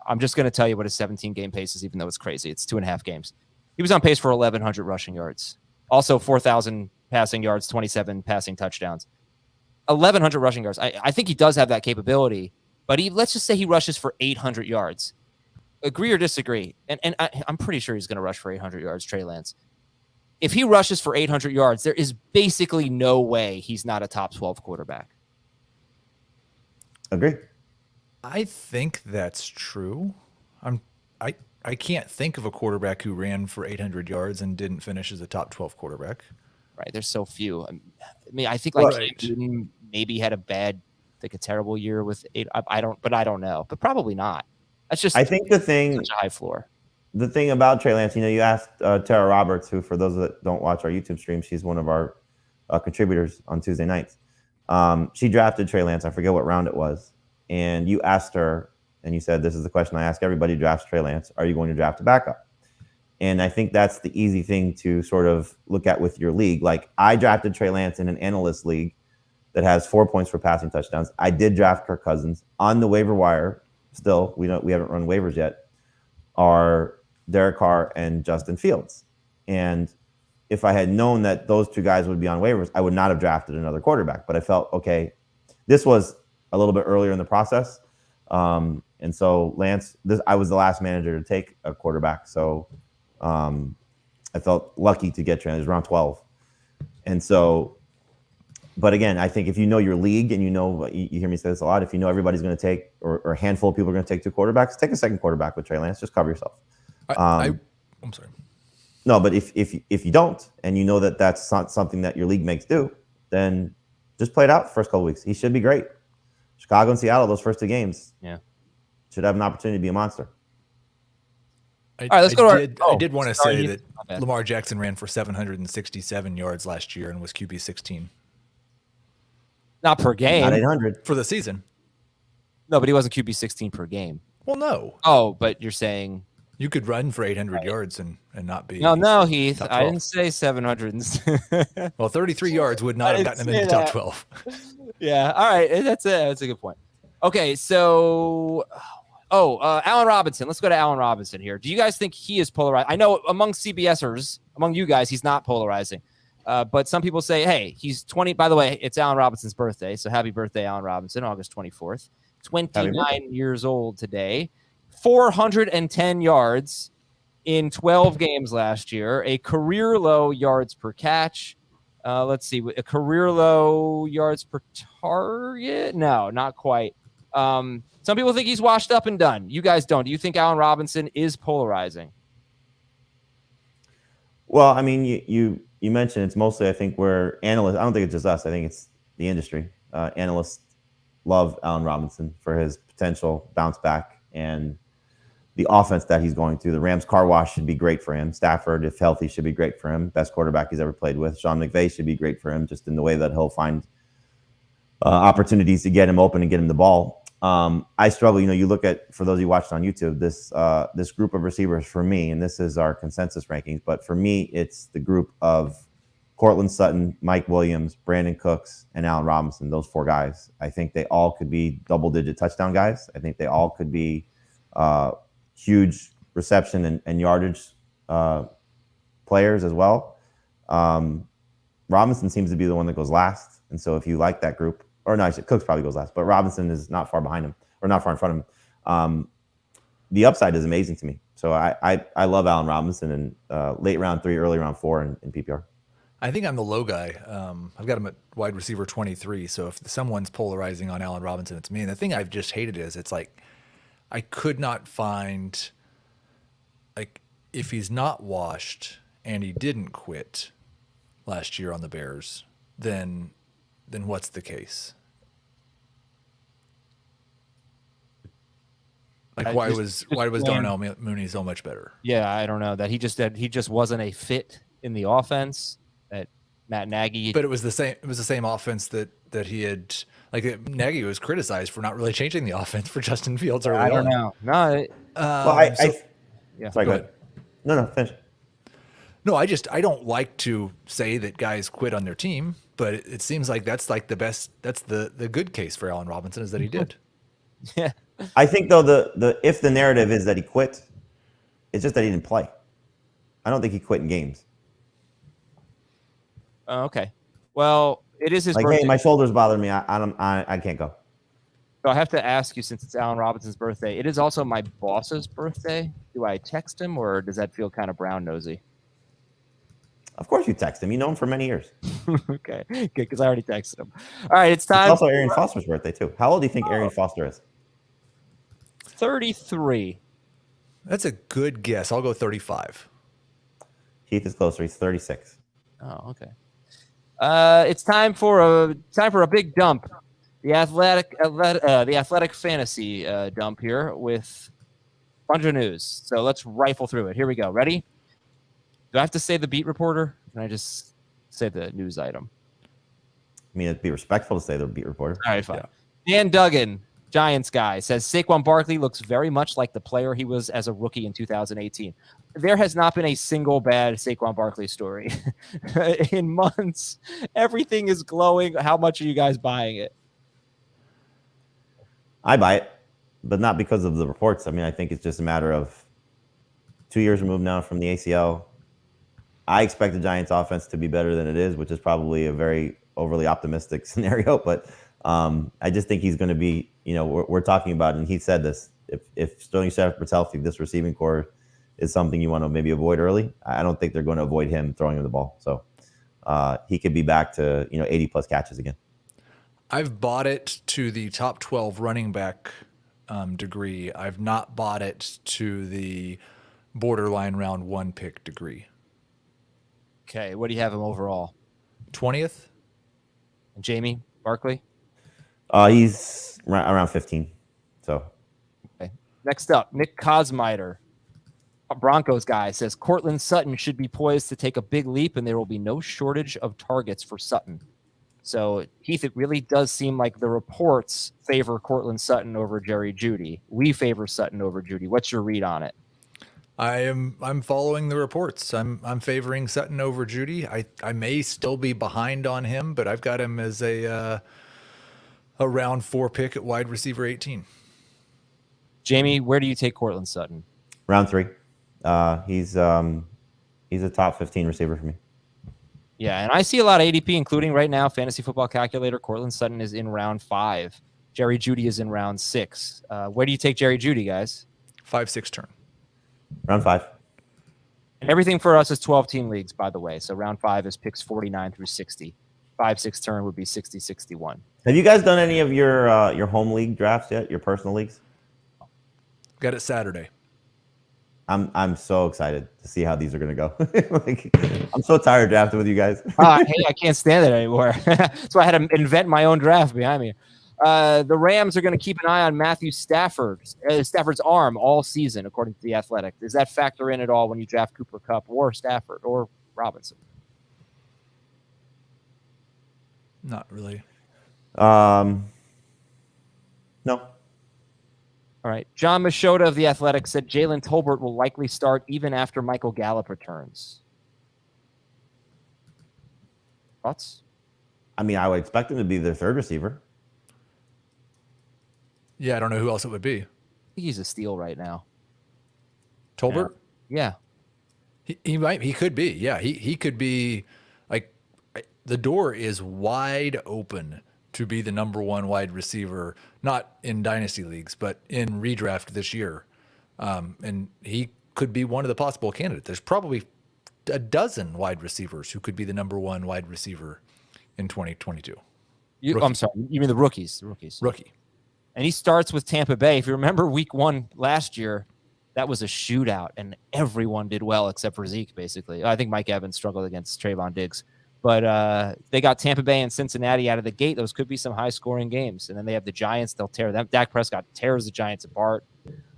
[SPEAKER 1] I'm just going to tell you what his 17-game pace is, even though it's crazy. It's 2.5 games. He was on pace for 1,100 rushing yards. Also 4,000 passing yards, 27 passing touchdowns. 1,100 rushing yards. I think he does have that capability, but let's just say he rushes for 800 yards. Agree or disagree? And I'm pretty sure he's going to rush for 800 yards, Trey Lance. If he rushes for 800 yards, there is basically no way he's not a top 12 quarterback.
[SPEAKER 3] Agree.
[SPEAKER 2] I think that's true. I can't think of a quarterback who ran for 800 yards and didn't finish as a top 12 quarterback.
[SPEAKER 1] Right. There's so few. I mean, I think Cam maybe had a terrible year with 8. I don't know, but probably not. That's just,
[SPEAKER 3] I think such
[SPEAKER 1] a high floor.
[SPEAKER 3] The thing about Trey Lance, you asked Tara Roberts, who, for those that don't watch our YouTube stream, she's one of our contributors on Tuesday nights. She drafted Trey Lance. I forget what round it was. And you asked her, and you said, this is the question I ask everybody who drafts Trey Lance. Are you going to draft a backup? And I think that's the easy thing to sort of look at with your league. Like, I drafted Trey Lance in an analyst league that has 4 points for passing touchdowns. I did draft Kirk Cousins on the waiver wire. Still, we haven't run waivers yet. Are Derek Carr and Justin Fields. And if I had known that those 2 guys would be on waivers, I would not have drafted another quarterback. But I felt, okay, this was a little bit earlier in the process. And so Lance, I was the last manager to take a quarterback. So I felt lucky to get Trey. It was around 12. And so, but again, I think if you know your league and you hear me say this a lot, if you know everybody's going to take, or a handful of people are going to take 2 quarterbacks, take a second quarterback with Trey Lance. Just cover yourself.
[SPEAKER 2] I'm sorry.
[SPEAKER 3] No, but if you don't, and you know that that's not something that your league makes do, then just play it out the first couple weeks. He should be great. Chicago and Seattle, those first 2 games, should have an opportunity to be a monster.
[SPEAKER 2] All right, let's go. I did want to say that Lamar Jackson ran for 767 yards last year and was QB 16.
[SPEAKER 1] Not per game.
[SPEAKER 3] Not 800
[SPEAKER 2] for the season.
[SPEAKER 1] No, but he wasn't QB 16 per game.
[SPEAKER 2] Well, no.
[SPEAKER 1] Oh, but you're saying
[SPEAKER 2] you could run for 800 yards and not be.
[SPEAKER 1] No, Heath. I didn't say 700.
[SPEAKER 2] Well, 33 yards would not have gotten him in the top 12.
[SPEAKER 1] Yeah. All right. That's a good point. Okay. So, Allen Robinson. Let's go to Allen Robinson here. Do you guys think he is polarized? I know among CBSers, among you guys, he's not polarizing. But some people say, hey, he's 20. By the way, it's Allen Robinson's birthday. So happy birthday, Allen Robinson, August 24th. 29 years old today. 410 yards in 12 games last year. A career low yards per catch. Let's see. A career low yards per target? No, not quite. Some people think he's washed up and done. You guys don't. Do you think Allen Robinson is polarizing?
[SPEAKER 3] Well, I mean, you mentioned it's mostly, I think, where analysts, I don't think it's just us. I think it's the industry. Analysts love Allen Robinson for his potential bounce back and the offense that he's going through. The Rams car wash should be great for him. Stafford, if healthy, should be great for him. Best quarterback he's ever played with. Sean McVay should be great for him, just in the way that he'll find opportunities to get him open and get him the ball. I struggle. You look at, for those of you watching on YouTube, this group of receivers for me, and this is our consensus rankings, but for me, it's the group of Cortland Sutton, Mike Williams, Brandon Cooks, and Allen Robinson, those four guys. I think they all could be double-digit touchdown guys. I think they all could be huge reception and yardage players as well. Robinson seems to be the one that goes last. And so if you like that group, or no, Cooks probably goes last, but Robinson is not far behind him, or not far in front of him. The upside is amazing to me. So I love Allen Robinson in late round 3, early round 4 in PPR.
[SPEAKER 2] I think I'm the low guy. I've got him at wide receiver 23. So if someone's polarizing on Allen Robinson, it's me. And the thing I've just hated is it's like I could not find, like, if he's not washed and he didn't quit last year on the Bears, then what's the case? Like, why was Darnell Mooney so much better?
[SPEAKER 1] Yeah, I don't know that he just wasn't a fit in the offense. That Matt Nagy,
[SPEAKER 2] but it was the same. It was the same offense that he had. Like, Nagy was criticized for not really changing the offense for Justin Fields early on.
[SPEAKER 1] I don't know. No,
[SPEAKER 3] sorry, go ahead. No, finish.
[SPEAKER 2] No, I don't like to say that guys quit on their team, but it seems like that's like the best. That's the good case for Allen Robinson is that he did.
[SPEAKER 1] Yeah,
[SPEAKER 3] I think though if the narrative is that he quit, it's just that he didn't play. I don't think he quit in games.
[SPEAKER 1] Okay. Well, it is his
[SPEAKER 3] like,
[SPEAKER 1] birthday.
[SPEAKER 3] Hey, my shoulders bother me. I can't go.
[SPEAKER 1] So I have to ask you, since it's Allen Robinson's birthday, it is also my boss's birthday. Do I text him, or does that feel kind of brown nosy?
[SPEAKER 3] Of course you text him. You know him for many years.
[SPEAKER 1] Okay, because I already texted him. All right, it's time.
[SPEAKER 3] It's also Arian Foster's birthday too. How old do you think Arian Foster is?
[SPEAKER 1] 33.
[SPEAKER 2] That's a good guess. I'll go 35.
[SPEAKER 3] Keith is closer. He's 36.
[SPEAKER 1] Oh, okay. It's time for a big dump. The athletic fantasy dump here with a bunch of news. So let's rifle through it. Here we go. Ready? Do I have to say the beat reporter? Can I just say the news item?
[SPEAKER 3] I mean, it'd be respectful to say the beat reporter.
[SPEAKER 1] All right, fine. Yeah. Dan Duggan, Giants guy, says Saquon Barkley looks very much like the player he was as a rookie in 2018. There has not been a single bad Saquon Barkley story in months. Everything is glowing. How much are you guys buying it?
[SPEAKER 3] I buy it, but not because of the reports. I mean, I think it's just a matter of 2 years removed now from the ACL. I expect the Giants offense to be better than it is, which is probably a very overly optimistic scenario. But I just think he's going to be, we're talking about, and he said this, if Sterling Shepard's healthy, this receiving core is something you want to maybe avoid early. I don't think they're going to avoid him throwing him the ball. So he could be back to, 80 plus catches again.
[SPEAKER 2] I've bought it to the top 12 running back degree. I've not bought it to the borderline round 1 pick degree.
[SPEAKER 1] Okay, what do you have him overall?
[SPEAKER 2] 20th.
[SPEAKER 1] And Jamie Barkley?
[SPEAKER 3] He's around 15. So,
[SPEAKER 1] okay. Next up, Nick Kosmider, a Broncos guy, says Cortland Sutton should be poised to take a big leap, and there will be no shortage of targets for Sutton. So, Heath, it really does seem like the reports favor Cortland Sutton over Jerry Jeudy. We favor Sutton over Jeudy. What's your read on it?
[SPEAKER 2] I'm following the reports. I'm favoring Sutton over Jeudy. I may still be behind on him, but I've got him as a round 4 pick at wide receiver 18.
[SPEAKER 1] Jamie, where do you take Cortland Sutton?
[SPEAKER 3] Round 3. He's a top 15 receiver for me.
[SPEAKER 1] Yeah, and I see a lot of ADP, including right now, Fantasy Football Calculator. Cortland Sutton is in round 5. Jerry Jeudy is in round 6. Where do you take Jerry Jeudy, guys?
[SPEAKER 2] 5-6 turn.
[SPEAKER 3] Round 5.
[SPEAKER 1] And everything for us is 12-team leagues, by the way. So round 5 is picks 49 through 60. 5-6 turn would be 60-61.
[SPEAKER 3] Have you guys done any of your home league drafts yet? Your personal leagues?
[SPEAKER 2] Got it Saturday.
[SPEAKER 3] I'm so excited to see how these are going to go. I'm so tired of drafting with you guys.
[SPEAKER 1] Hey, I can't stand it anymore. So I had to invent my own draft behind me. The Rams are going to keep an eye on Matthew Stafford's arm all season, according to The Athletic. Does that factor in at all when you draft Cooper Kupp or Stafford or Robinson?
[SPEAKER 2] Not really.
[SPEAKER 3] No.
[SPEAKER 1] All right. John Machota of The Athletic said Jalen Tolbert will likely start even after Michael Gallup returns. Thoughts?
[SPEAKER 3] I mean, I would expect him to be their third receiver.
[SPEAKER 2] Yeah, I don't know who else it would be.
[SPEAKER 1] I think he's a steal right now.
[SPEAKER 2] Tolbert?
[SPEAKER 1] Yeah.
[SPEAKER 2] He could be. Yeah, he could be. Like, the door is wide open to be the number 1 wide receiver, not in dynasty leagues, but in redraft this year. And he could be one of the possible candidates. There's probably a dozen wide receivers who could be the number 1 wide receiver in 2022.
[SPEAKER 1] I'm sorry. You mean the rookies?
[SPEAKER 2] Rookie.
[SPEAKER 1] And he starts with Tampa Bay. If you remember week 1 last year, that was a shootout, and everyone did well except for Zeke, basically. I think Mike Evans struggled against Trayvon Diggs. But they got Tampa Bay and Cincinnati out of the gate. Those could be some high-scoring games. And then they have the Giants. They'll tear them. Dak Prescott tears the Giants apart.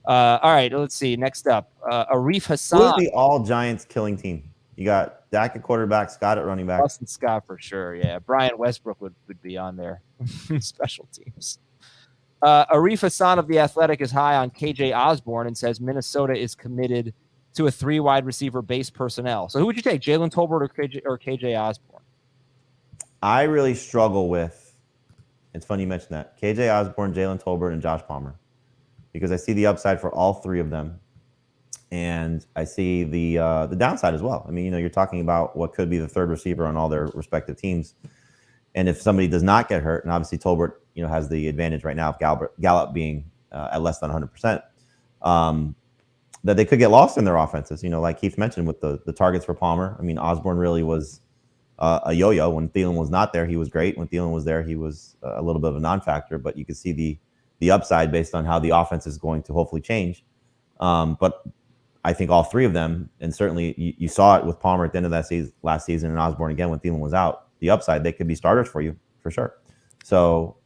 [SPEAKER 1] All right, let's see. Next up, Arif Hassan.
[SPEAKER 3] Who's the all-Giants killing team? You got Dak at quarterback, Scott at running back.
[SPEAKER 1] Austin Scott for sure, yeah. Brian Westbrook would be on there. Special teams. Arif Hassan of The Athletic is high on KJ Osborne and says Minnesota is committed to a 3 wide receiver base personnel. So who would you take, Jalen Tolbert or KJ Osborne?
[SPEAKER 3] I really struggle with, it's funny you mentioned that, KJ Osborne, Jalen Tolbert, and Josh Palmer, because I see the upside for all 3 of them. And I see the downside as well. I mean, you're talking about what could be the third receiver on all their respective teams. And if somebody does not get hurt, and obviously Tolbert, has the advantage right now of Gallup being at less than 100%, that they could get lost in their offenses. Like Keith mentioned with the targets for Palmer. I mean, Osborne really was a yo-yo. When Thielen was not there, he was great. When Thielen was there, he was a little bit of a non-factor. But you can see the upside based on how the offense is going to hopefully change. But I think all 3 of them, and certainly you saw it with Palmer at the end of that last season, and Osborne again when Thielen was out, the upside, they could be starters for you for sure. So,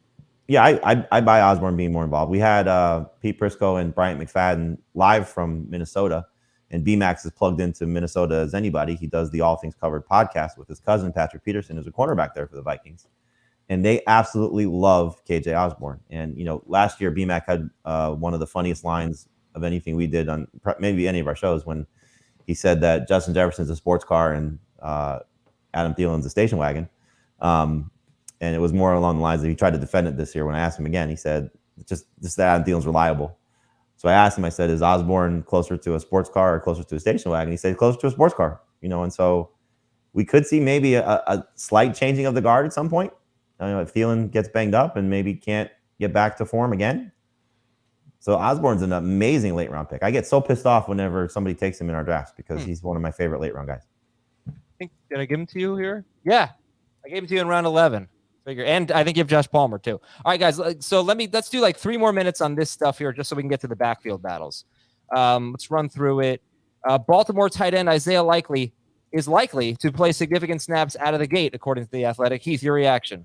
[SPEAKER 3] yeah, I buy Osborne being more involved. We had Pete Prisco and Bryant McFadden live from Minnesota, and BMAX is plugged into Minnesota as anybody. He does the All Things Covered podcast with his cousin, Patrick Peterson, who's a cornerback there for the Vikings. And they absolutely love KJ Osborne. And, last year, BMAC had one of the funniest lines of anything we did on maybe any of our shows when he said that Justin Jefferson's a sports car and Adam Thielen's a station wagon. And it was more along the lines that he tried to defend it this year. When I asked him again, he said, just that Adam Thielen's reliable. So I asked him, I said, is Osborne closer to a sports car or closer to a station wagon? He said, closer to a sports car, and so we could see maybe a slight changing of the guard at some point. If Thielen gets banged up and maybe can't get back to form again. So Osborne's an amazing late round pick. I get so pissed off whenever somebody takes him in our drafts because he's one of my favorite late round guys.
[SPEAKER 1] Did I give him to you here? Yeah, I gave him to you in round 11. And I think you have Josh Palmer too. All right, guys. So let's do like 3 more minutes on this stuff here, just so we can get to the backfield battles. Let's run through it. Baltimore tight end Isaiah Likely is likely to play significant snaps out of the gate, according to The Athletic. Heath, your reaction?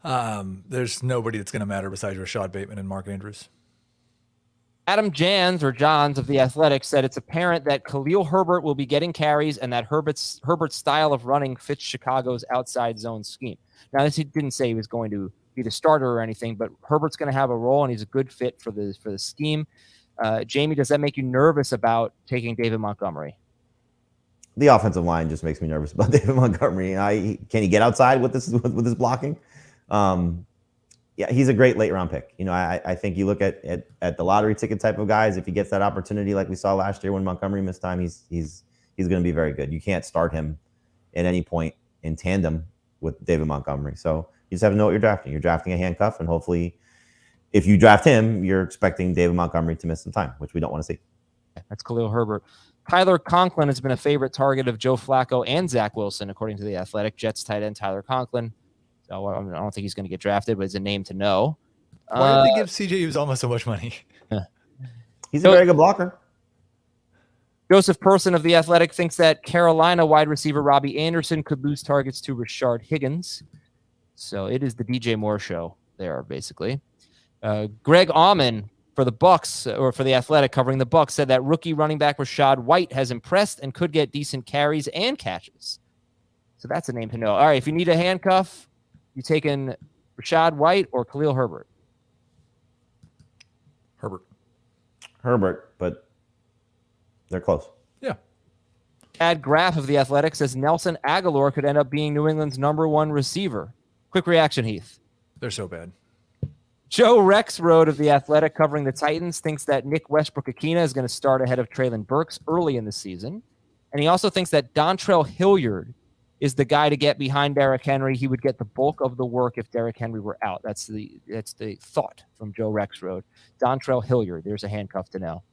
[SPEAKER 2] There's nobody that's going to matter besides Rashad Bateman and Mark Andrews.
[SPEAKER 1] Adam Johns of The Athletic said it's apparent that Khalil Herbert will be getting carries and that Herbert's style of running fits Chicago's outside zone scheme. Now, he didn't say he was going to be the starter or anything, but Herbert's going to have a role and he's a good fit for the scheme. Jamie, does that make you nervous about taking David Montgomery?
[SPEAKER 3] The offensive line just makes me nervous about David Montgomery. Can he get outside with this blocking? Yeah, he's a great late round pick. I think you look at the lottery ticket type of guys. If he gets that opportunity, like we saw last year when Montgomery missed time, he's going to be very good. You can't start him at any point in tandem with David Montgomery. So you just have to know what you're drafting. You're drafting a handcuff, and hopefully, if you draft him, you're expecting David Montgomery to miss some time, which we don't want to see.
[SPEAKER 1] That's Khalil Herbert. Tyler Conklin has been a favorite target of Joe Flacco and Zach Wilson, according to The Athletic. Jets tight end Tyler Conklin. So I don't think he's going to get drafted, but it's a name to know.
[SPEAKER 2] Why did they give CJ Uzomah so much money?
[SPEAKER 3] He's a very good blocker.
[SPEAKER 1] Joseph Person of The Athletic thinks that Carolina wide receiver Robbie Anderson could lose targets to Rashard Higgins. So it is the DJ Moore show there, basically. Greg Auman for the Bucks, or for The Athletic covering the Bucks, said that rookie running back Rashad White has impressed and could get decent carries and catches. So that's a name to know. All right, if you need a handcuff, you taking Rashad White or Khalil Herbert?
[SPEAKER 2] Herbert,
[SPEAKER 3] but they're close.
[SPEAKER 2] Yeah.
[SPEAKER 1] Chad Graff of The Athletic says Nelson Aguilar could end up being New England's #1 receiver. Quick reaction, Heath.
[SPEAKER 2] They're so bad.
[SPEAKER 1] Joe Rexrode of The Athletic covering the Titans thinks that Nick Westbrook-Akina is going to start ahead of Treylon Burks early in the season. And he also thinks that Dontrell Hilliard is the guy to get behind Derrick Henry. He would get the bulk of the work if Derrick Henry were out. That's the thought from Joe Rexrode. Dontrell Hilliard, there's a handcuff to know. All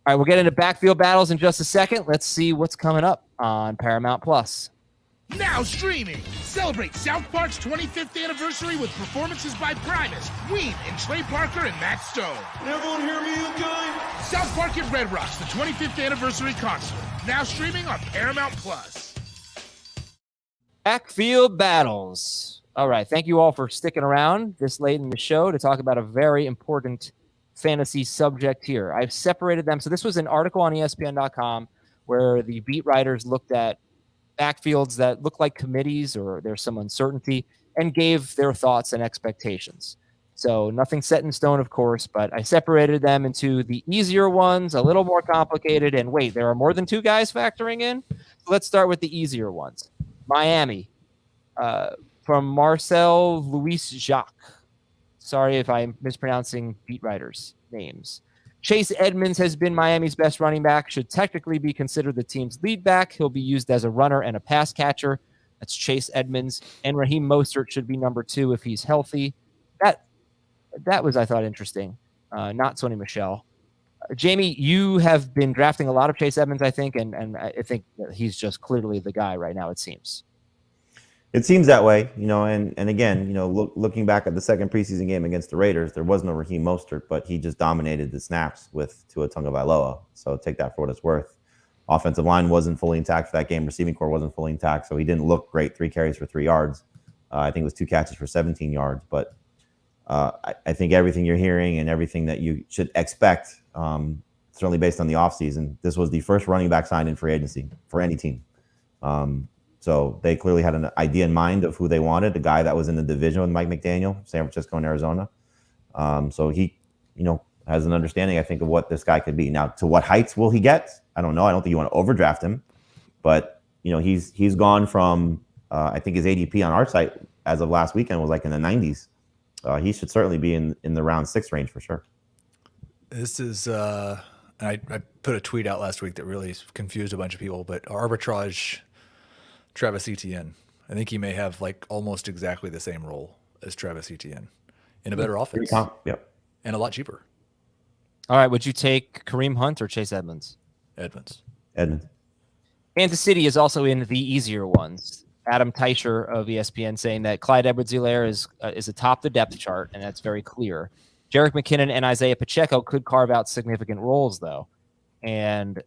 [SPEAKER 1] right, we'll get into backfield battles in just a second. Let's see what's coming up on Paramount Plus.
[SPEAKER 4] Now streaming. Celebrate South Park's 25th anniversary with performances by Primus, Ween, and Trey Parker and Matt Stone.
[SPEAKER 5] Everyone hear me okay?
[SPEAKER 4] South Park at Red Rocks, the 25th anniversary concert. Now streaming on Paramount Plus.
[SPEAKER 1] Backfield Battles. All right, thank you all for sticking around this late in the show to talk about a very important fantasy subject here. I've separated them. So this was an article on ESPN.com where the beat writers looked at backfields that look like committees or there's some uncertainty and gave their thoughts and expectations. So nothing set in stone, of course, but I separated them into the easier ones, a little more complicated, and wait, there are more than two guys factoring in? So let's start with the easier ones. Miami, from Marcel Louis Jacques. Sorry if I'm mispronouncing beat writers' names. Chase Edmonds has been Miami's best running back, should technically be considered the team's lead back. He'll be used as a runner and a pass catcher. That's Chase Edmonds. And Raheem Mostert should be number 2 if he's healthy. That was, I thought, interesting. Not Sony Michel. Jamie, you have been drafting a lot of Chase Edmonds, I think, and I think that he's just clearly the guy right now, it seems.
[SPEAKER 3] It seems that way, and again, looking back at the second preseason game against the Raiders, there was no Raheem Mostert, but he just dominated the snaps with Tua Tagovailoa. So take that for what it's worth. Offensive line wasn't fully intact for that game. Receiving core wasn't fully intact, so he didn't look great. 3 carries for 3 yards. I think it was 2 catches for 17 yards. But I think everything you're hearing and everything that you should expect, certainly based on the offseason, this was the first running back signed in free agency for any team. So they clearly had an idea in mind of who they wanted, the guy that was in the division with Mike McDaniel, San Francisco and Arizona. So he, has an understanding, I think, of what this guy could be. Now, to what heights will he get? I don't know. I don't think you want to overdraft him. But, he's gone from, I think his ADP on our site as of last weekend was like in the 90s. He should certainly be in the round 6 range for sure.
[SPEAKER 2] This is, I put a tweet out last week that really confused a bunch of people, but arbitrage Travis Etienne. I think he may have like almost exactly the same role as Travis Etienne in a better offense.
[SPEAKER 3] Yep.
[SPEAKER 2] And a lot cheaper.
[SPEAKER 1] All right, would you take Kareem Hunt or Chase Edmonds?
[SPEAKER 2] Edmonds.
[SPEAKER 1] Kansas City is also in the easier ones. Adam Teicher of ESPN saying that Clyde Edwards-Helaire is atop the depth chart, and that's very clear. Jerick McKinnon and Isaiah Pacheco could carve out significant roles, though. And,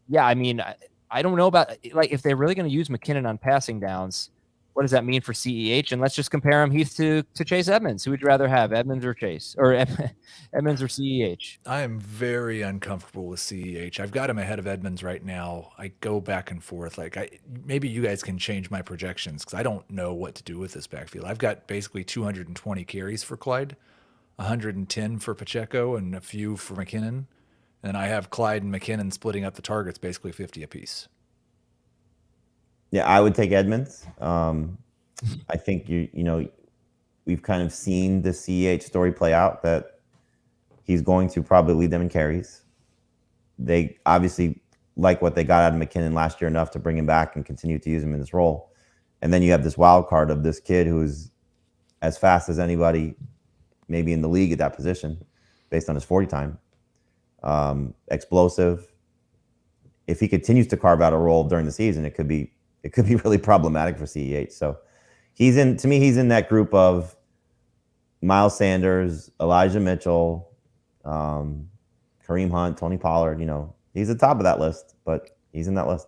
[SPEAKER 1] yeah, I mean, I don't know about, like, if they're really going to use McKinnon on passing downs, what does that mean for CEH? And let's just compare him, Heath, to Chase Edmonds. Who would you rather have, Edmonds or Chase? Or Edmonds or CEH?
[SPEAKER 2] I am very uncomfortable with CEH. I've got him ahead of Edmonds right now. I go back and forth. Maybe you guys can change my projections because I don't know what to do with this backfield. I've got basically 220 carries for Clyde, 110 for Pacheco, and a few for McKinnon. And I have Clyde and McKinnon splitting up the targets basically 50 apiece.
[SPEAKER 3] Yeah, I would take Edmonds. I think we've kind of seen the CEH story play out that he's going to probably lead them in carries. They obviously like what they got out of McKinnon last year enough to bring him back and continue to use him in this role. And then you have this wild card of this kid who's as fast as anybody maybe in the league at that position based on his 40 time. Explosive. If he continues to carve out a role during the season, it could be really problematic for CEH. So he's in that group of Miles Sanders, Elijah Mitchell, Kareem Hunt, Tony Pollard. He's at the top of that list, but he's in that list.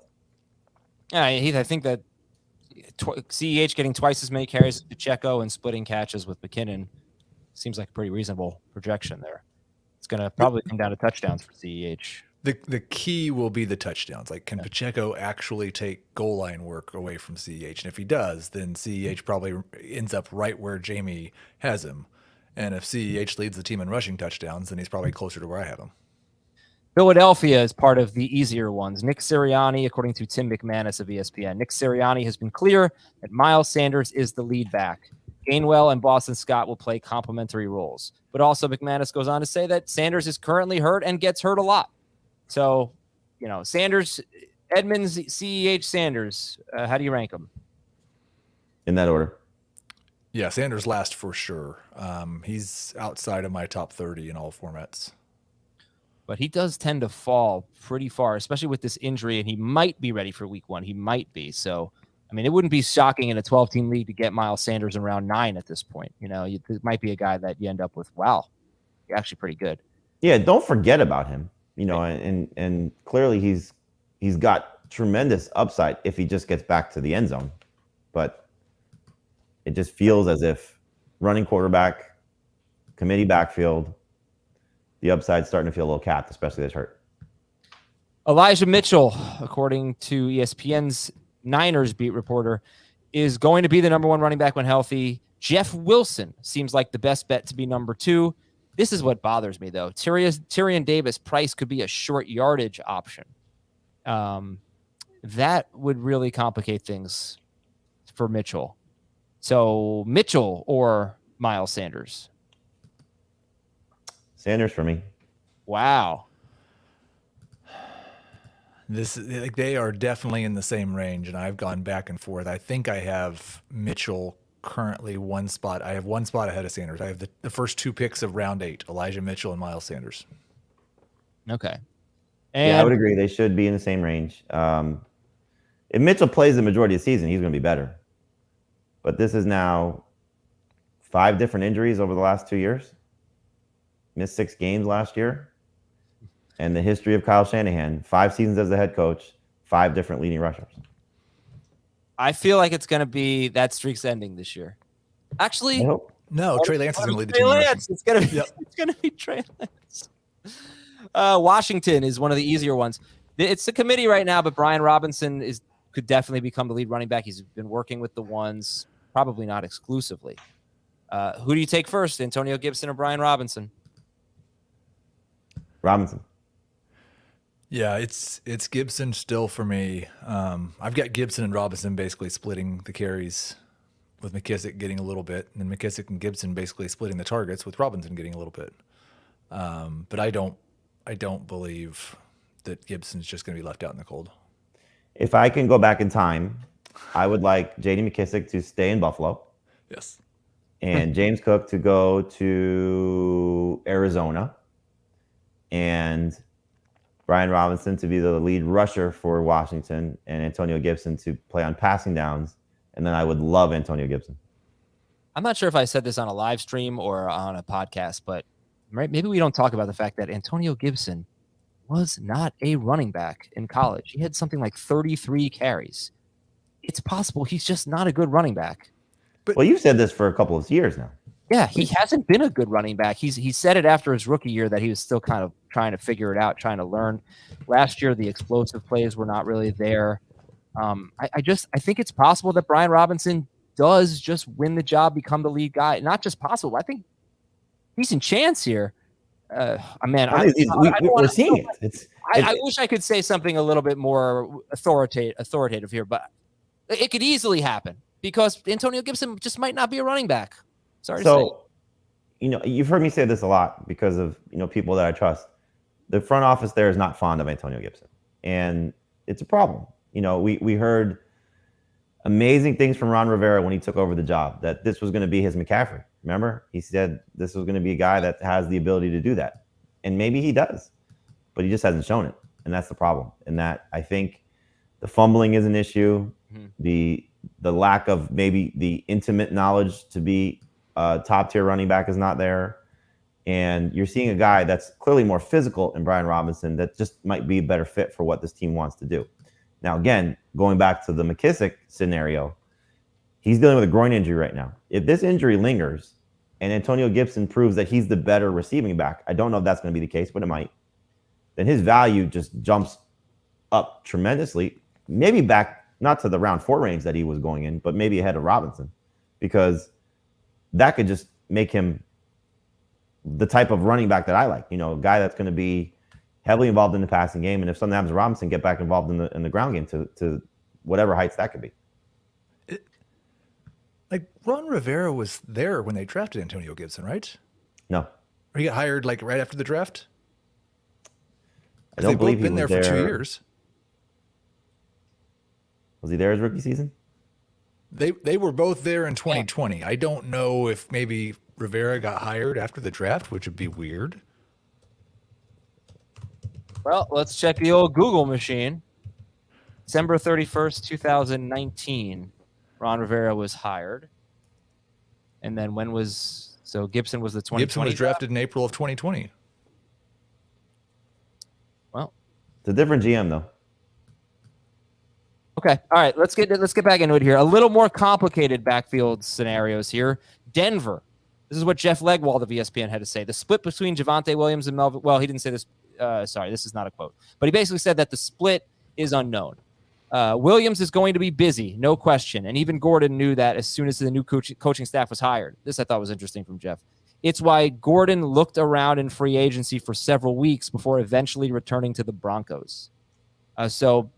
[SPEAKER 1] Yeah, Heath, I think that CEH getting twice as many carries as Pacheco and splitting catches with McKinnon seems like a pretty reasonable projection there. It's going to probably come down to touchdowns for CEH.
[SPEAKER 2] The key will be the touchdowns. Can Pacheco actually take goal line work away from CEH? And if he does, then CEH probably ends up right where Jamie has him. And if CEH leads the team in rushing touchdowns, then he's probably closer to where I have him.
[SPEAKER 1] Philadelphia is part of the easier ones. Nick Sirianni, according to Tim McManus of ESPN, Nick Sirianni has been clear that Miles Sanders is the lead back. Gainwell and Boston Scott will play complementary roles. But also McManus goes on to say that Sanders is currently hurt and gets hurt a lot. So, Sanders, Edmonds, CEH, Sanders, how do you rank them?
[SPEAKER 3] In that order.
[SPEAKER 2] Yeah, Sanders last for sure. He's outside of my top 30 in all formats.
[SPEAKER 1] But he does tend to fall pretty far, especially with this injury, and he might be ready for week 1. He might be. So, it wouldn't be shocking in a 12-team league to get Miles Sanders in round 9 at this point. It might be a guy that you end up with, wow, you're actually pretty good.
[SPEAKER 3] Yeah, don't forget about him. And clearly he's got tremendous upside if he just gets back to the end zone. But it just feels as if running quarterback, committee backfield, the upside's starting to feel a little capped, especially this hurt.
[SPEAKER 1] Elijah Mitchell, according to ESPN's Niners beat reporter, is going to be the number 1 running back when healthy. Jeff Wilson seems like the best bet to be number 2. This is what bothers me, though. Tyrion Davis price could be a short yardage option. That would really complicate things for Mitchell. So Mitchell or Miles Sanders?
[SPEAKER 3] Sanders for me.
[SPEAKER 1] Wow.
[SPEAKER 2] They are definitely in the same range, and I've gone back and forth. I think I have Mitchell currently one spot. I have one spot ahead of Sanders. I have the first 2 picks of round 8, Elijah Mitchell and Miles Sanders.
[SPEAKER 1] Okay.
[SPEAKER 3] And I would agree. They should be in the same range. If Mitchell plays the majority of the season, he's going to be better. But this is now 5 different injuries over the last 2 years. Missed 6 games last year. And the history of Kyle Shanahan, 5 seasons as the head coach, 5 different leading rushers.
[SPEAKER 1] I feel like it's going to be that streak's ending this year. Actually,
[SPEAKER 2] no. Trey Lance is going to lead the team.
[SPEAKER 1] It's going to be Trey Lance. Washington is one of the easier ones. It's the committee right now, but Brian Robinson could definitely become the lead running back. He's been working with the ones, probably not exclusively. Who do you take first, Antonio Gibson or Brian Robinson?
[SPEAKER 3] Robinson.
[SPEAKER 2] Yeah, it's Gibson still for me. I've got Gibson and Robinson basically splitting the carries, with McKissick getting a little bit, and then McKissick and Gibson basically splitting the targets, with Robinson getting a little bit. But I don't believe that Gibson's just going to be left out in the cold.
[SPEAKER 3] If I can go back in time, I would like J.D. McKissick to stay in Buffalo.
[SPEAKER 2] Yes.
[SPEAKER 3] And James Cook to go to Arizona. And Brian Robinson to be the lead rusher for Washington, and Antonio Gibson to play on passing downs. And then I would love Antonio Gibson.
[SPEAKER 1] I'm not sure if I said this on a live stream or on a podcast, but maybe we don't talk about the fact that Antonio Gibson was not a running back in college. He had something like 33 carries. it's possible he's just not a good running back.
[SPEAKER 3] Well, you've said this for a couple of years now.
[SPEAKER 1] Yeah, he hasn't been a good running back. He said it after his rookie year that he was still kind of trying to figure it out, trying to learn. Last year, the explosive plays were not really there. I think it's possible that Brian Robinson does just win the job, become the lead guy. Not just possible. I think decent chance here.
[SPEAKER 3] We're seeing it.
[SPEAKER 1] I wish I could say something a little bit more authoritative here, but it could easily happen because Antonio Gibson just might not be a running back. Sorry to say.
[SPEAKER 3] You've heard me say this a lot because of people that I trust. The front office there is not fond of Antonio Gibson, and it's a problem. We heard amazing things from Ron Rivera when he took over the job, that this was going to be his McCaffrey. Remember? He said this was going to be a guy that has the ability to do that. And maybe he does, but he just hasn't shown it. And that's the problem. And that I think the fumbling is an issue. Mm-hmm. The lack of maybe the intimate knowledge to be a top-tier running back is not there. And you're seeing a guy that's clearly more physical in Brian Robinson that just might be a better fit for what this team wants to do. Now, again, going back to the McKissick scenario, he's dealing with a groin injury right now. If this injury lingers and Antonio Gibson proves that he's the better receiving back, I don't know if that's going to be the case, but it might, then his value just jumps up tremendously, maybe back not to the round 4 range that he was going in, but maybe ahead of Robinson, because that could just make him the type of running back that I like, a guy that's going to be heavily involved in the passing game. And if something happens to Robinson, get back involved in the ground game to whatever heights that could be.
[SPEAKER 2] Like Ron Rivera was there when they drafted Antonio Gibson, right?
[SPEAKER 3] No.
[SPEAKER 2] Or he got hired like right after the draft?
[SPEAKER 3] I don't believe
[SPEAKER 2] they've been there for 2 years.
[SPEAKER 3] Was he there his rookie season?
[SPEAKER 2] They were both there in 2020. I don't know if maybe Rivera got hired after the draft, which would be weird.
[SPEAKER 1] Well, let's check the old Google machine. December 31st, 2019, Ron Rivera was hired. And then Gibson was the 2020.
[SPEAKER 2] Gibson was drafted in April of 2020.
[SPEAKER 1] Well,
[SPEAKER 3] it's a different GM though.
[SPEAKER 1] Okay. All right. Let's get back into it here. A little more complicated backfield scenarios here. Denver. This is what Jeff Legwald of ESPN had to say. The split between Javonte Williams and Melvin. Well, he didn't say this. Sorry, this is not a quote. But he basically said that the split is unknown. Williams is going to be busy, no question. And even Gordon knew that as soon as the new coaching staff was hired. This I thought was interesting from Jeff. It's why Gordon looked around in free agency for several weeks before eventually returning to the Broncos. So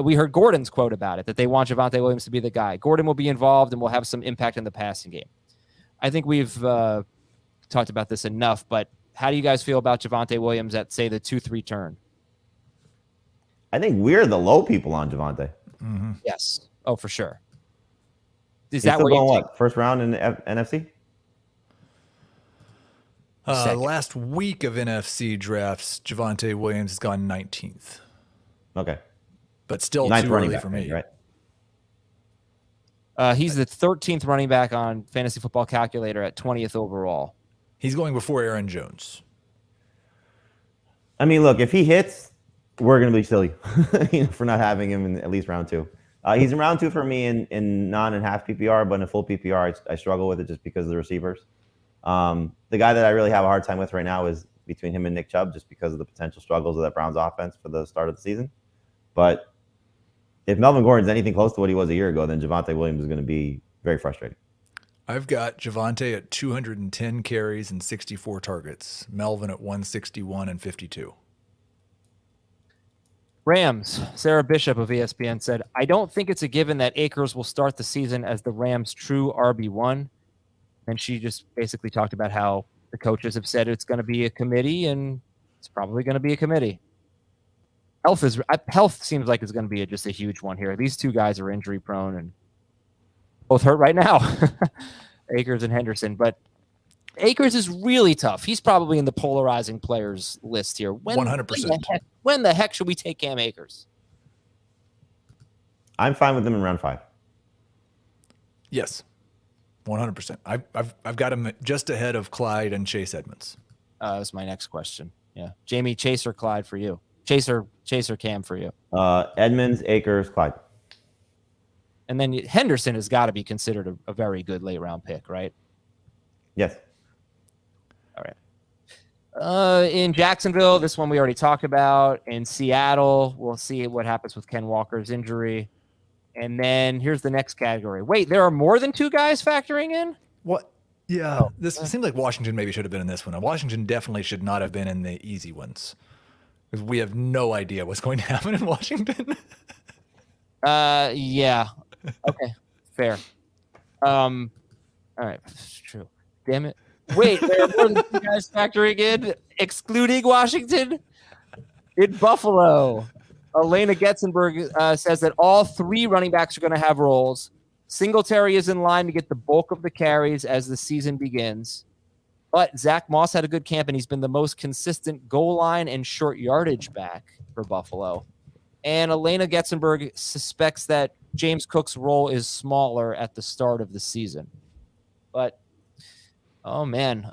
[SPEAKER 1] we heard Gordon's quote about it, that they want Javonte Williams to be the guy. Gordon will be involved and will have some impact in the passing game. I think we've talked about this enough, but how do you guys feel about Javonte Williams at, say, the 2-3 turn?
[SPEAKER 3] I think we're the low people on Javonte.
[SPEAKER 2] Mm-hmm.
[SPEAKER 1] Yes. Oh, for sure. Is
[SPEAKER 3] He's
[SPEAKER 1] that where you
[SPEAKER 3] think? First round in the NFC?
[SPEAKER 2] Last week of NFC drafts, Javonte Williams has gone 19th.
[SPEAKER 3] Okay.
[SPEAKER 2] But still
[SPEAKER 3] Ninth
[SPEAKER 2] too
[SPEAKER 3] running
[SPEAKER 2] early
[SPEAKER 3] back,
[SPEAKER 2] for me.
[SPEAKER 3] Right?
[SPEAKER 1] He's the 13th running back on Fantasy Football Calculator at 20th overall.
[SPEAKER 2] He's going before Aaron Jones.
[SPEAKER 3] I mean, look, if he hits, we're going to be silly for not having him in at least round 2. He's in round 2 for me in non and half PPR, but in a full PPR, I struggle with it just because of the receivers. The guy that I really have a hard time with right now is between him and Nick Chubb, just because of the potential struggles of that Browns offense for the start of the season. But if Melvin Gordon's anything close to what he was a year ago, then Javonte Williams is going to be very frustrating.
[SPEAKER 2] I've got Javonte at 210 carries and 64 targets. Melvin at 161 and 52.
[SPEAKER 1] Rams. Sarah Bishop of ESPN said, I don't think it's a given that Akers will start the season as the Rams' true RB1. And she just basically talked about how the coaches have said it's going to be a committee, and it's probably going to be a committee. Health seems like it's going to be just a huge one here. These two guys are injury prone and both hurt right now, Akers and Henderson. But Akers is really tough. He's probably in the polarizing players list here.
[SPEAKER 2] 100%.
[SPEAKER 1] When the heck should we take Cam Akers?
[SPEAKER 3] I'm fine with him in round 5.
[SPEAKER 2] Yes, 100%. I've got him just ahead of Clyde and Chase Edmonds.
[SPEAKER 1] That's my next question. Yeah, Jamie, Chase or Clyde for you? Chase or Cam for you?
[SPEAKER 3] Edmonds, Akers, Clyde.
[SPEAKER 1] And then Henderson has got to be considered a very good late round pick, right?
[SPEAKER 3] Yes.
[SPEAKER 1] All right. In Jacksonville, this one we already talked about. In Seattle, we'll see what happens with Ken Walker's injury. And then here's the next category. Wait, there are more than 2 guys factoring in?
[SPEAKER 2] What? Yeah, this seems like Washington maybe should have been in this one. And Washington definitely should not have been in the easy ones. Because we have no idea what's going to happen in Washington.
[SPEAKER 1] Yeah. Okay, fair. All right, it's true. Damn it. Wait, there are more than 2 guys factoring in, excluding Washington? In Buffalo, Elena Getzenberg says that all 3 running backs are going to have roles. Singletary is in line to get the bulk of the carries as the season begins. But Zach Moss had a good camp, and he's been the most consistent goal line and short yardage back for Buffalo. And Elena Getzenberg suspects that James Cook's role is smaller at the start of the season. But, oh, man.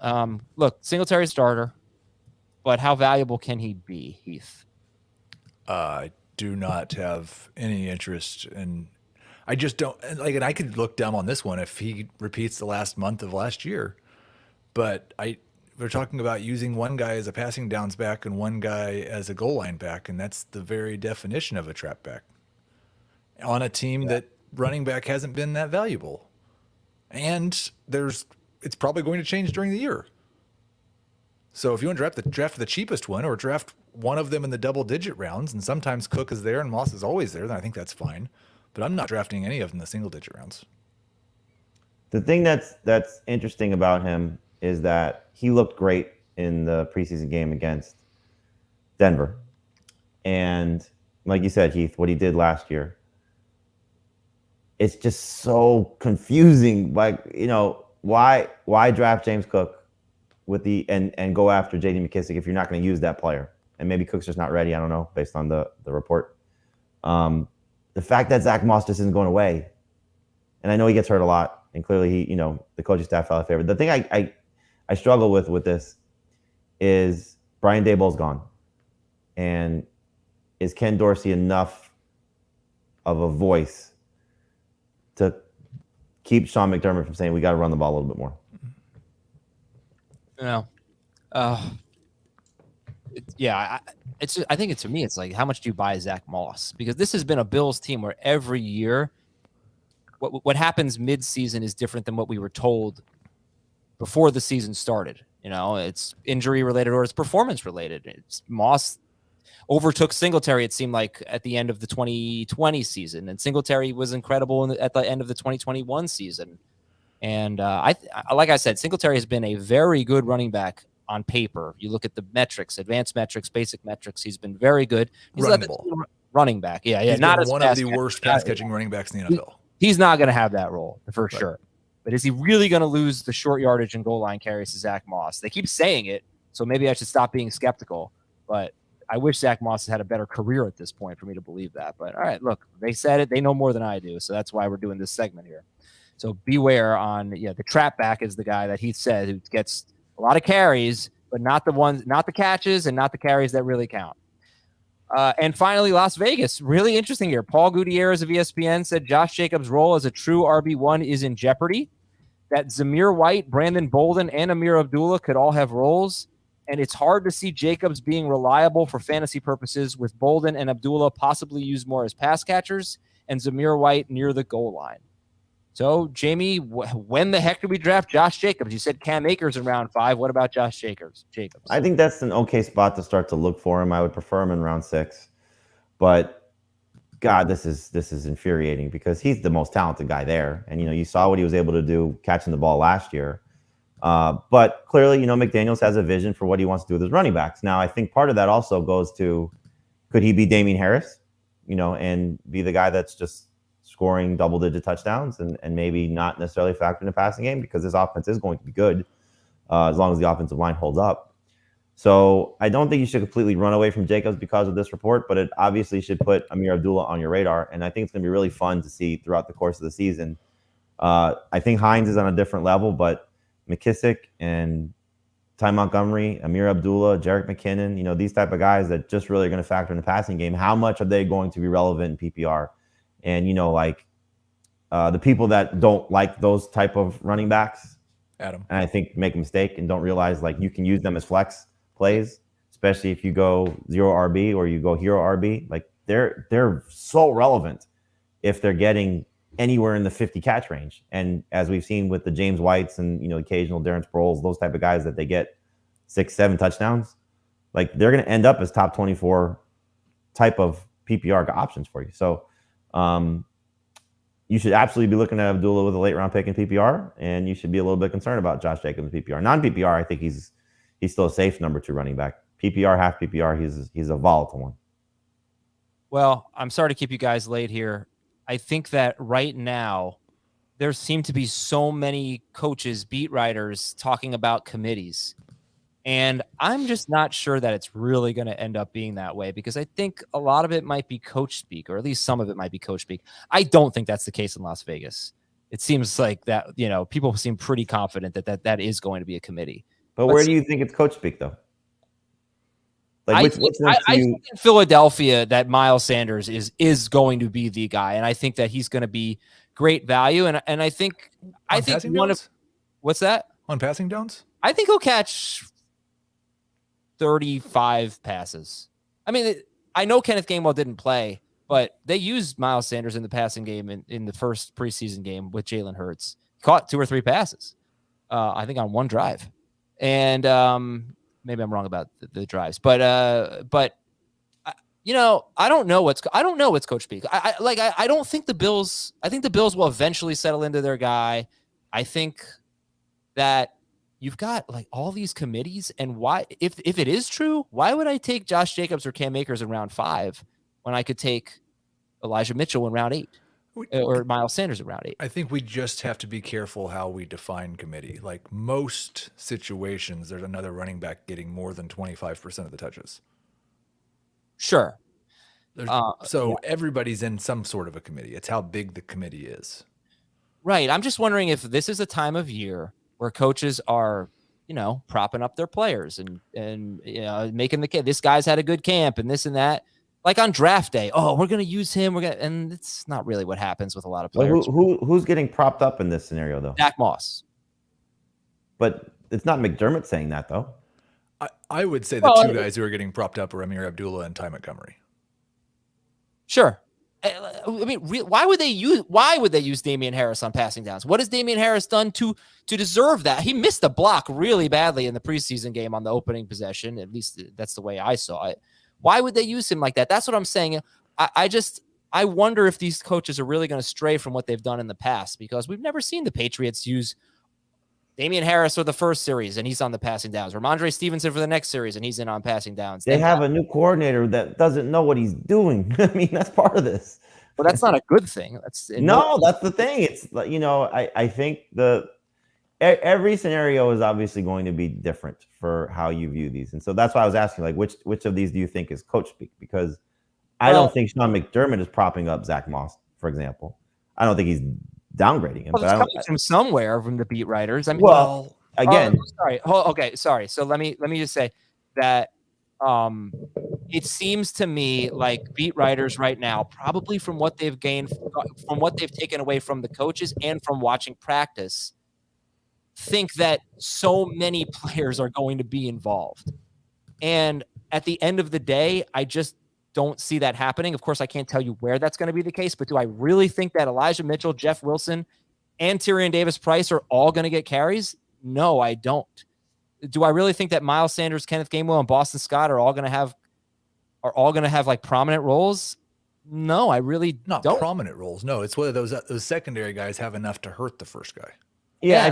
[SPEAKER 1] Look, Singletary starter, but how valuable can he be, Heath?
[SPEAKER 2] I do not have any interest in. I just don't like, and I could look dumb on this one if he repeats the last month of last year. But we're talking about using one guy as a passing downs back and one guy as a goal line back, and that's the very definition of a trap back on a team that running back hasn't been that valuable. And it's probably going to change during the year. So if you want to draft the cheapest one, or draft one of them in the double-digit rounds, and sometimes Cook is there and Moss is always there, then I think that's fine. But I'm not drafting any of them in the single-digit rounds.
[SPEAKER 3] The thing that's interesting about him is that he looked great in the preseason game against Denver. And like you said, Heath, what he did last year, it's just so confusing. Like, why draft James Cook with and go after J.D. McKissic if you're not going to use that player? And maybe Cook's just not ready. I don't know, based on the report. The fact that Zach Moss just isn't going away, and I know he gets hurt a lot, and clearly the coaching staff fell out of favor. The thing I struggle with this is Brian Daboll's gone, and is Ken Dorsey enough of a voice to keep Sean McDermott from saying we got to run the ball a little bit more?
[SPEAKER 1] I think to me, it's like, how much do you buy Zach Moss? Because this has been a Bills team where every year, what happens mid-season is different than what we were told before the season started. It's injury related or it's performance related. Moss overtook Singletary, it seemed like, at the end of the 2020 season, and Singletary was incredible at the end of the 2021 season. And like I said, Singletary has been a very good running back on paper. You look at the metrics, advanced metrics, basic metrics. He's been very good. He's running back. Yeah.
[SPEAKER 2] He's
[SPEAKER 1] not
[SPEAKER 2] been one of the worst pass catching running backs in the NFL.
[SPEAKER 1] He's not going to have that role for sure. But is he really going to lose the short yardage and goal line carries to Zach Moss? They keep saying it, so maybe I should stop being skeptical. But I wish Zach Moss had a better career at this point for me to believe that. But all right, look, they said it. They know more than I do, so that's why we're doing this segment here. So beware on the trap back is the guy that he said who gets a lot of carries, but not the catches and not the carries that really count. And finally, Las Vegas, really interesting here. Paul Gutierrez of ESPN said Josh Jacobs' role as a true RB1 is in jeopardy, that Zamir White, Brandon Bolden, and Amir Abdullah could all have roles, and it's hard to see Jacobs being reliable for fantasy purposes, with Bolden and Abdullah possibly used more as pass catchers and Zamir White near the goal line. So, Jamie, when the heck do we draft Josh Jacobs? You said Cam Akers in round 5. What about Josh Jacobs?
[SPEAKER 3] I think that's an okay spot to start to look for him. I would prefer him in round 6. But, God, this is infuriating because he's the most talented guy there. And, you saw what he was able to do catching the ball last year. But clearly, McDaniels has a vision for what he wants to do with his running backs. Now, I think part of that also goes to, could he be Damien Harris, and be the guy that's just scoring double-digit touchdowns and maybe not necessarily factor in the passing game, because this offense is going to be good as long as the offensive line holds up. So I don't think you should completely run away from Jacobs because of this report, but it obviously should put Amir Abdullah on your radar, and I think it's going to be really fun to see throughout the course of the season. I think Hines is on a different level, but McKissic and Ty Montgomery, Amir Abdullah, Jerick McKinnon, these type of guys that just really are going to factor in the passing game, how much are they going to be relevant in PPR? And, The people that don't like those type of running backs,
[SPEAKER 2] Adam,
[SPEAKER 3] and I think make a mistake and don't realize like you can use them as flex plays, especially if you go 0 RB or you go hero RB. Like they're so relevant if they're getting anywhere in the 50 catch range. And as we've seen with the James Whites and, you know, occasional Darren Sproles, those type of guys that they get 6-7 touchdowns, like they're going to end up as top 24 type of PPR options for you. So you should absolutely be looking at Abdullah with a late round pick in PPR, and you should be a little bit concerned about Josh Jacobs in PPR. Non-PPR, I think he's still a safe number 2 running back. PPR, half PPR, he's a volatile one.
[SPEAKER 1] Well, I'm sorry to keep you guys late here. I think that right now there seem to be so many coaches, beat writers talking about committees. And I'm just not sure that it's really going to end up being that way, because I think a lot of it might be coach speak, or at least some of it might be coach speak. I don't think that's the case in Las Vegas. It seems like that, you know, people seem pretty confident that is going to be a committee.
[SPEAKER 3] But where do you think it's coach speak, though? Like,
[SPEAKER 1] I think in Philadelphia that Miles Sanders is going to be the guy, and I think that he's going to be great value. And I think one of what's that
[SPEAKER 2] on passing downs?
[SPEAKER 1] I think he'll catch 35 passes. I mean, I know Kenneth Gainwell didn't play, but they used Miles Sanders in the passing game in the first preseason game with Jalen Hurts. He caught 2 or 3 passes, I think on one drive, and maybe I'm wrong about the drives, but you know, I don't know what's coach speak. I don't think the Bills. I think the Bills will eventually settle into their guy. I think that you've got like all these committees, and why, if it is true, why would I take Josh Jacobs or Cam Akers in round 5 when I could take Elijah Mitchell in round 8? Or Miles Sanders in round 8.
[SPEAKER 2] I think we just have to be careful how we define committee. Like most situations, there's another running back getting more than 25% of the touches.
[SPEAKER 1] Sure.
[SPEAKER 2] Everybody's in some sort of a committee. It's how big the committee is.
[SPEAKER 1] Right. I'm just wondering if this is a time of year where coaches are, you know, propping up their players and you know, making the case. This guy's had a good camp and this and that. Like on draft day, oh, we're going to use him. And it's not really what happens with a lot of players.
[SPEAKER 3] Who's getting propped up in this scenario, though?
[SPEAKER 1] Zach Moss.
[SPEAKER 3] But it's not McDermott saying that, though.
[SPEAKER 2] I would say the 2 guys who are getting propped up are Amir Abdullah and Ty Montgomery.
[SPEAKER 1] Sure. I mean, why would they use Damian Harris on passing downs? What has Damian Harris done to deserve that? He missed a block really badly in the preseason game on the opening possession. At least that's the way I saw it. Why would they use him like that? That's what I'm saying. I wonder if these coaches are really going to stray from what they've done in the past, because we've never seen the Patriots use Damian Harris for the first series and he's on the passing downs, or Ramondre Stevenson for the next series and he's in on passing downs.
[SPEAKER 3] They have a new coordinator that doesn't know what he's doing. I mean, that's part of this.
[SPEAKER 1] Well, that's not a good thing. That's
[SPEAKER 3] the thing. It's, you know, I think every scenario is obviously going to be different for how you view these. And so that's why I was asking, like, which of these do you think is coach speak? Because I don't think Sean McDermott is propping up Zach Moss, for example. I don't think he's downgrading him.
[SPEAKER 1] Well, but it's coming from somewhere from the beat writers. I mean,
[SPEAKER 3] again,
[SPEAKER 1] sorry. Okay, sorry. So let me just say that it seems to me like beat writers right now, probably from what they've gained, from what they've taken away from the coaches and from watching practice, think that so many players are going to be involved. And at the end of the day, I just don't see that happening. Of course, I can't tell you where that's going to be the case, but do I really think that Elijah Mitchell, Jeff Wilson, and Tyrion Davis-Price are all going to get carries? No, I don't. Do I really think that Miles Sanders, Kenneth Gainwell, and Boston Scott are all going to have like prominent roles? No, I really don't.
[SPEAKER 2] Not prominent roles. No, it's whether those secondary guys have enough to hurt the first guy.
[SPEAKER 3] Yeah,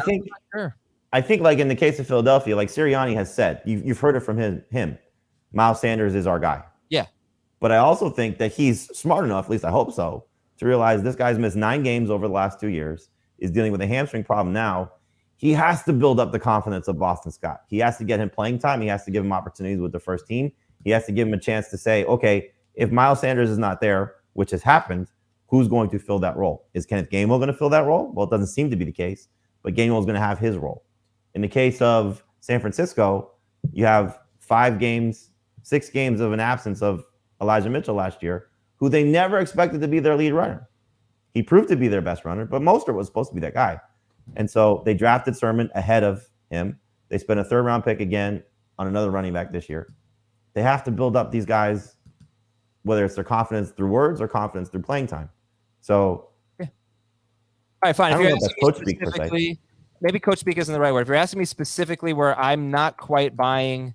[SPEAKER 3] I think like in the case of Philadelphia, like Sirianni has said, you've heard it from him. Miles Sanders is our guy.
[SPEAKER 1] Yeah.
[SPEAKER 3] But I also think that he's smart enough, at least I hope so, to realize this guy's missed 9 games over the last 2 years, is dealing with a hamstring problem now. He has to build up the confidence of Boston Scott. He has to get him playing time. He has to give him opportunities with the first team. He has to give him a chance to say, okay, if Miles Sanders is not there, which has happened, who's going to fill that role? Is Kenneth Gainwell going to fill that role? Well, it doesn't seem to be the case, but Gainwell is going to have his role. In the case of San Francisco, you have 6 games of an absence of Elijah Mitchell last year, who they never expected to be their lead runner. He proved to be their best runner, but Mostert was supposed to be that guy. And so they drafted Sermon ahead of him. They spent a 3rd-round pick again on another running back this year. They have to build up these guys, whether it's their confidence through words or confidence through playing time. So,
[SPEAKER 1] all right, fine.
[SPEAKER 3] I
[SPEAKER 1] If
[SPEAKER 3] don't
[SPEAKER 1] you're
[SPEAKER 3] know if
[SPEAKER 1] asking
[SPEAKER 3] that's
[SPEAKER 1] me
[SPEAKER 3] coach speak per se.
[SPEAKER 1] specifically, maybe coach speak isn't the right word. If you're asking me specifically where I'm not quite buying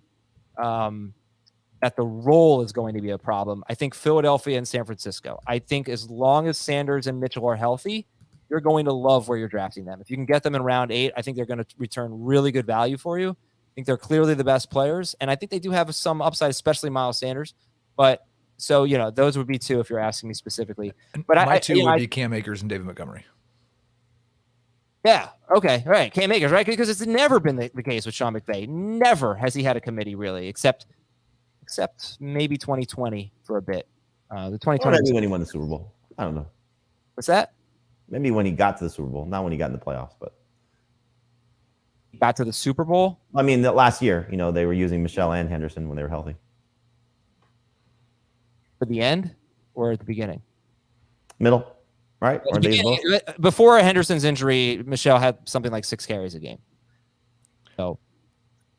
[SPEAKER 1] that the role is going to be a problem, I think Philadelphia and San Francisco. I think as long as Sanders and Mitchell are healthy, you're going to love where you're drafting them. If you can get them in round 8, I think they're going to return really good value for you. I think they're clearly the best players, and I think they do have some upside, especially Miles Sanders. But so, you know, those would be 2 if you're asking me specifically. But
[SPEAKER 2] my 2 would be Cam Akers and David Montgomery.
[SPEAKER 1] Yeah. Okay. All right. Cam Akers, right? Because it's never been the case with Sean McVay. Never has he had a committee really, except maybe 2020 for a bit. The 2020
[SPEAKER 3] maybe when he won the Super Bowl. I don't know.
[SPEAKER 1] What's that?
[SPEAKER 3] Maybe when he got to the Super Bowl, not when he got in the playoffs, but
[SPEAKER 1] he got to the Super Bowl.
[SPEAKER 3] I mean, that last year, you know, they were using Michelle and Henderson when they were healthy.
[SPEAKER 1] At the end or at the beginning?
[SPEAKER 3] Middle, right?
[SPEAKER 1] Before Henderson's injury, Michelle had something like 6 carries a game. So,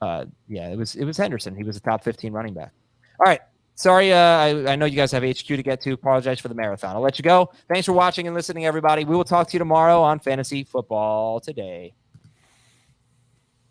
[SPEAKER 1] yeah, it was Henderson. He was a top 15 running back. All right. Sorry, I know you guys have HQ to get to. Apologize for the marathon. I'll let you go. Thanks for watching and listening, everybody. We will talk to you tomorrow on Fantasy Football Today.